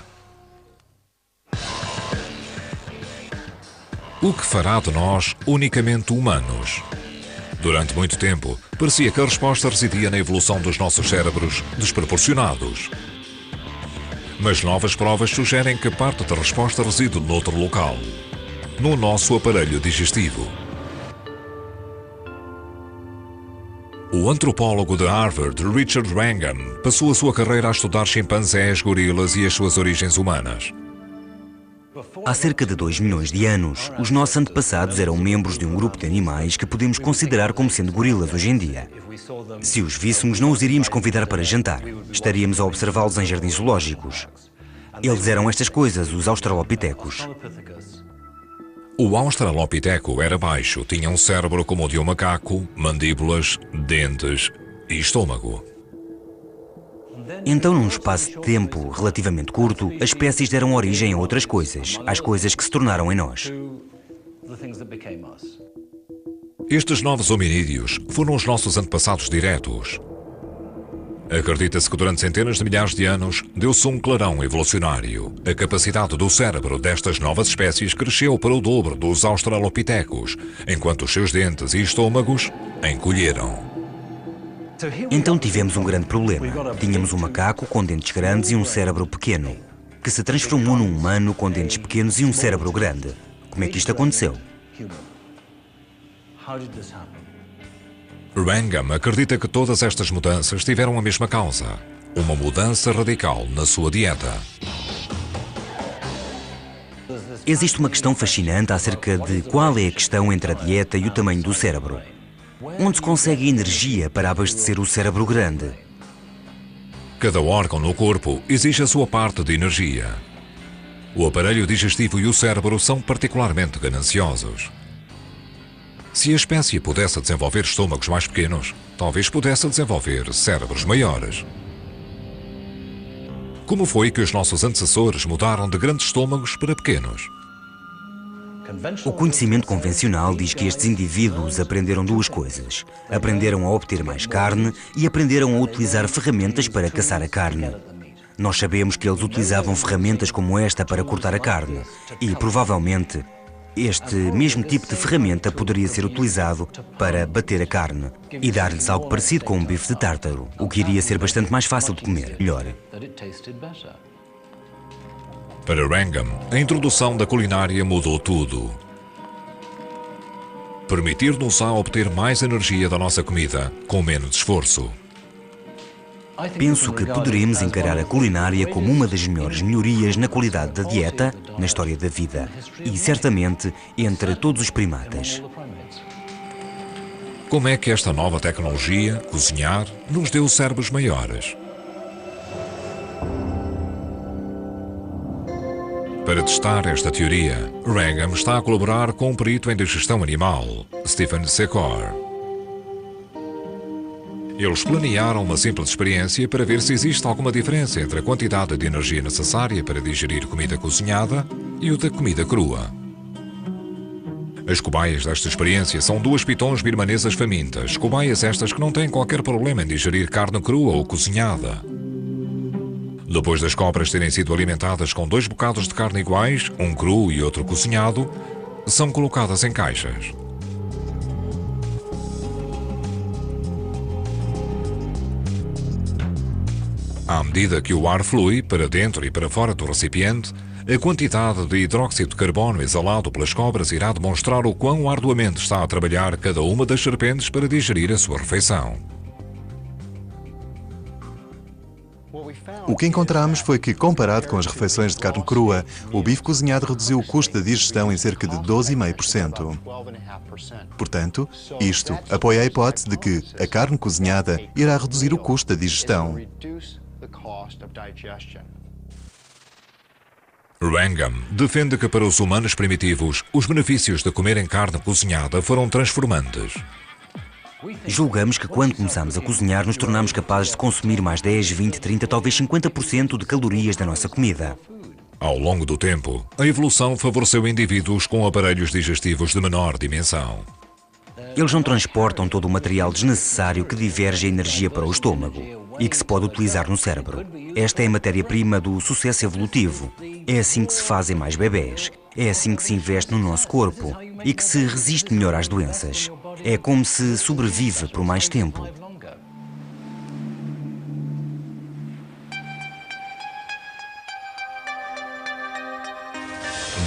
Speaker 1: O que fará de nós unicamente humanos? Durante muito tempo, parecia que a resposta residia na evolução dos nossos cérebros desproporcionados. Mas novas provas sugerem que parte da resposta reside noutro local, no nosso aparelho digestivo. O antropólogo de Harvard, Richard Wrangham, passou a sua carreira a estudar chimpanzés, gorilas e as suas origens humanas.
Speaker 3: Há cerca de 2 milhões de anos, os nossos antepassados eram membros de um grupo de animais que podemos considerar como sendo gorilas hoje em dia. Se os víssemos, não os iríamos convidar para jantar. Estaríamos a observá-los em jardins zoológicos. Eles eram estas coisas, os australopitecos.
Speaker 1: O australopiteco era baixo, tinha um cérebro como o de um macaco, mandíbulas, dentes e estômago.
Speaker 3: Então, num espaço de tempo relativamente curto, as espécies deram origem a outras coisas, às coisas que se tornaram em nós.
Speaker 1: Estes novos hominídeos foram os nossos antepassados diretos. Acredita-se que durante centenas de milhares de anos deu-se um clarão evolucionário. A capacidade do cérebro destas novas espécies cresceu para o dobro dos australopitecos, enquanto os seus dentes e estômagos encolheram.
Speaker 3: Então tivemos um grande problema. Tínhamos um macaco com dentes grandes e um cérebro pequeno, que se transformou num humano com dentes pequenos e um cérebro grande. Como é que isto aconteceu?
Speaker 1: Wrangham acredita que todas estas mudanças tiveram a mesma causa: uma mudança radical na sua dieta.
Speaker 3: Existe uma questão fascinante acerca de qual é a questão entre a dieta e o tamanho do cérebro. Onde se consegue energia para abastecer o cérebro grande?
Speaker 1: Cada órgão no corpo exige a sua parte de energia. O aparelho digestivo e o cérebro são particularmente gananciosos. Se a espécie pudesse desenvolver estômagos mais pequenos, talvez pudesse desenvolver cérebros maiores. Como foi que os nossos antecessores mudaram de grandes estômagos para pequenos?
Speaker 3: O conhecimento convencional diz que estes indivíduos aprenderam duas coisas. Aprenderam a obter mais carne e aprenderam a utilizar ferramentas para caçar a carne. Nós sabemos que eles utilizavam ferramentas como esta para cortar a carne e, provavelmente, este mesmo tipo de ferramenta poderia ser utilizado para bater a carne e dar-lhes algo parecido com um bife de tártaro, o que iria ser bastante mais fácil de comer, melhor.
Speaker 1: Para Wrangham, a introdução da culinária mudou tudo. Permitir-nos a obter mais energia da nossa comida com menos esforço.
Speaker 3: Penso que poderemos encarar a culinária como uma das melhores melhorias na qualidade da dieta, na história da vida, e certamente entre todos os primatas.
Speaker 1: Como é que esta nova tecnologia, cozinhar, nos deu cérebros maiores? Para testar esta teoria, Wrangham está a colaborar com um perito em digestão animal, Stephen Secor. Eles planearam uma simples experiência para ver se existe alguma diferença entre a quantidade de energia necessária para digerir comida cozinhada e o da comida crua. As cobaias desta experiência são 2 pitons birmanesas famintas, cobaias estas que não têm qualquer problema em digerir carne crua ou cozinhada. Depois das cobras terem sido alimentadas com 2 bocados de carne iguais, um cru e outro cozinhado, são colocadas em caixas. À medida que o ar flui para dentro e para fora do recipiente, a quantidade de hidróxido de carbono exalado pelas cobras irá demonstrar o quão arduamente está a trabalhar cada uma das serpentes para digerir a sua refeição.
Speaker 2: O que encontramos foi que, comparado com as refeições de carne crua, o bife cozinhado reduziu o custo da digestão em cerca de 12,5%. Portanto, isto apoia a hipótese de que a carne cozinhada irá reduzir o custo da digestão.
Speaker 1: Wrangham defende que para os humanos primitivos, os benefícios de comerem carne cozinhada foram transformantes.
Speaker 3: Julgamos que quando começamos a cozinhar nos tornamos capazes de consumir mais 10, 20, 30, talvez 50% de calorias da nossa comida.
Speaker 1: Ao longo do tempo, a evolução favoreceu indivíduos com aparelhos digestivos de menor dimensão.
Speaker 3: Eles não transportam todo o material desnecessário que diverge a energia para o estômago e que se pode utilizar no cérebro. Esta é a matéria-prima do sucesso evolutivo. É assim que se fazem mais bebés. É assim que se investe no nosso corpo e que se resiste melhor às doenças. É como se sobrevive por mais tempo.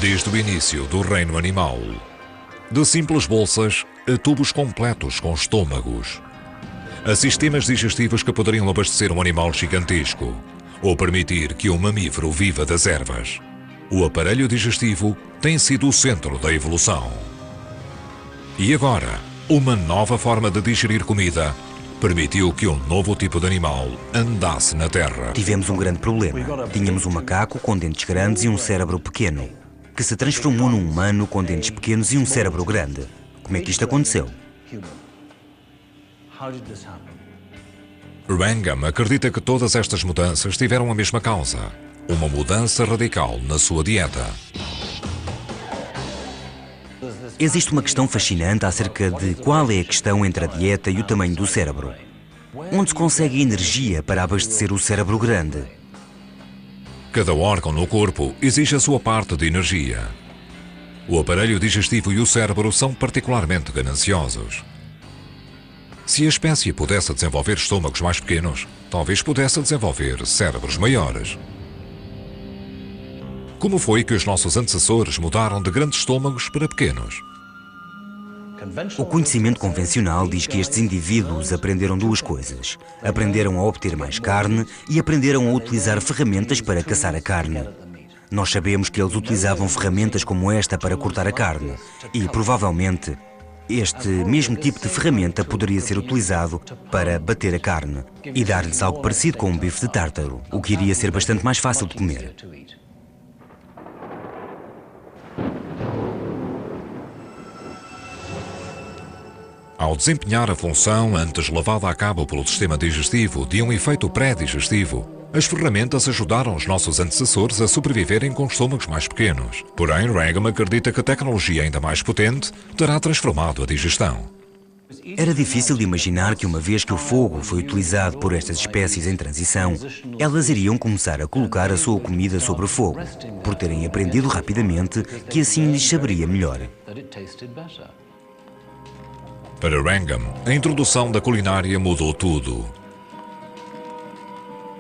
Speaker 1: Desde o início do reino animal, de simples bolsas a tubos completos com estômagos, a sistemas digestivos que poderiam abastecer um animal gigantesco ou permitir que um mamífero viva das ervas, o aparelho digestivo tem sido o centro da evolução. E agora, uma nova forma de digerir comida permitiu que um novo tipo de animal andasse na Terra.
Speaker 3: Tivemos um grande problema. Tínhamos um macaco com dentes grandes e um cérebro pequeno, que se transformou num humano com dentes pequenos e um cérebro grande. Como é que isto aconteceu?
Speaker 1: Wrangham acredita que todas estas mudanças tiveram a mesma causa: uma mudança radical na sua dieta.
Speaker 3: Existe uma questão fascinante acerca de qual é a questão entre a dieta e o tamanho do cérebro. Onde se consegue energia para abastecer o cérebro grande?
Speaker 1: Cada órgão no corpo exige a sua parte de energia. O aparelho digestivo e o cérebro são particularmente gananciosos. Se a espécie pudesse desenvolver estômagos mais pequenos, talvez pudesse desenvolver cérebros maiores. Como foi que os nossos antecessores mudaram de grandes estômagos para pequenos?
Speaker 3: O conhecimento convencional diz que estes indivíduos aprenderam 2 coisas. Aprenderam a obter mais carne e aprenderam a utilizar ferramentas para caçar a carne. Nós sabemos que eles utilizavam ferramentas como esta para cortar a carne e, provavelmente, este mesmo tipo de ferramenta poderia ser utilizado para bater a carne e dar-lhes algo parecido com um bife de tártaro, o que iria ser bastante mais fácil de comer.
Speaker 1: Ao desempenhar a função antes levada a cabo pelo sistema digestivo de um efeito pré-digestivo, as ferramentas ajudaram os nossos antecessores a sobreviverem com estômagos mais pequenos. Porém, Wrangham acredita que a tecnologia ainda mais potente terá transformado a digestão.
Speaker 3: Era difícil de imaginar que uma vez que o fogo foi utilizado por estas espécies em transição, elas iriam começar a colocar a sua comida sobre o fogo, por terem aprendido rapidamente que assim lhes saberia melhor.
Speaker 1: Para Wrangham, a introdução da culinária mudou tudo.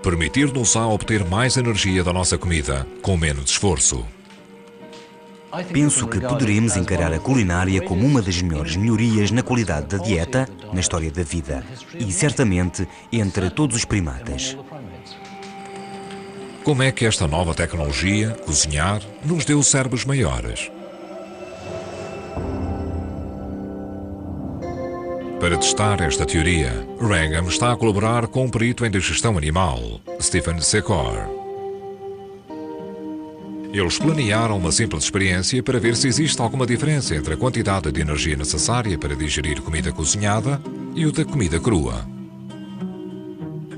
Speaker 1: Permitir-nos a obter mais energia da nossa comida com menos esforço.
Speaker 3: Penso que poderemos encarar a culinária como uma das melhores melhorias na qualidade da dieta, na história da vida, e certamente entre todos os primatas.
Speaker 1: Como é que esta nova tecnologia, cozinhar, nos deu cérebros maiores? Para testar esta teoria, Wrangham está a colaborar com um perito em digestão animal, Stephen Secor. Eles planearam uma simples experiência para ver se existe alguma diferença entre a quantidade de energia necessária para digerir comida cozinhada e o da comida crua.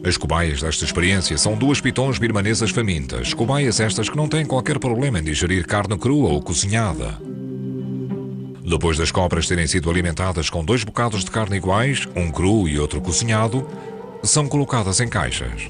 Speaker 1: As cobaias desta experiência são 2 pitons birmanesas famintas, cobaias estas que não têm qualquer problema em digerir carne crua ou cozinhada. Depois das cobras terem sido alimentadas com 2 bocados de carne iguais, um cru e outro cozinhado, são colocadas em caixas.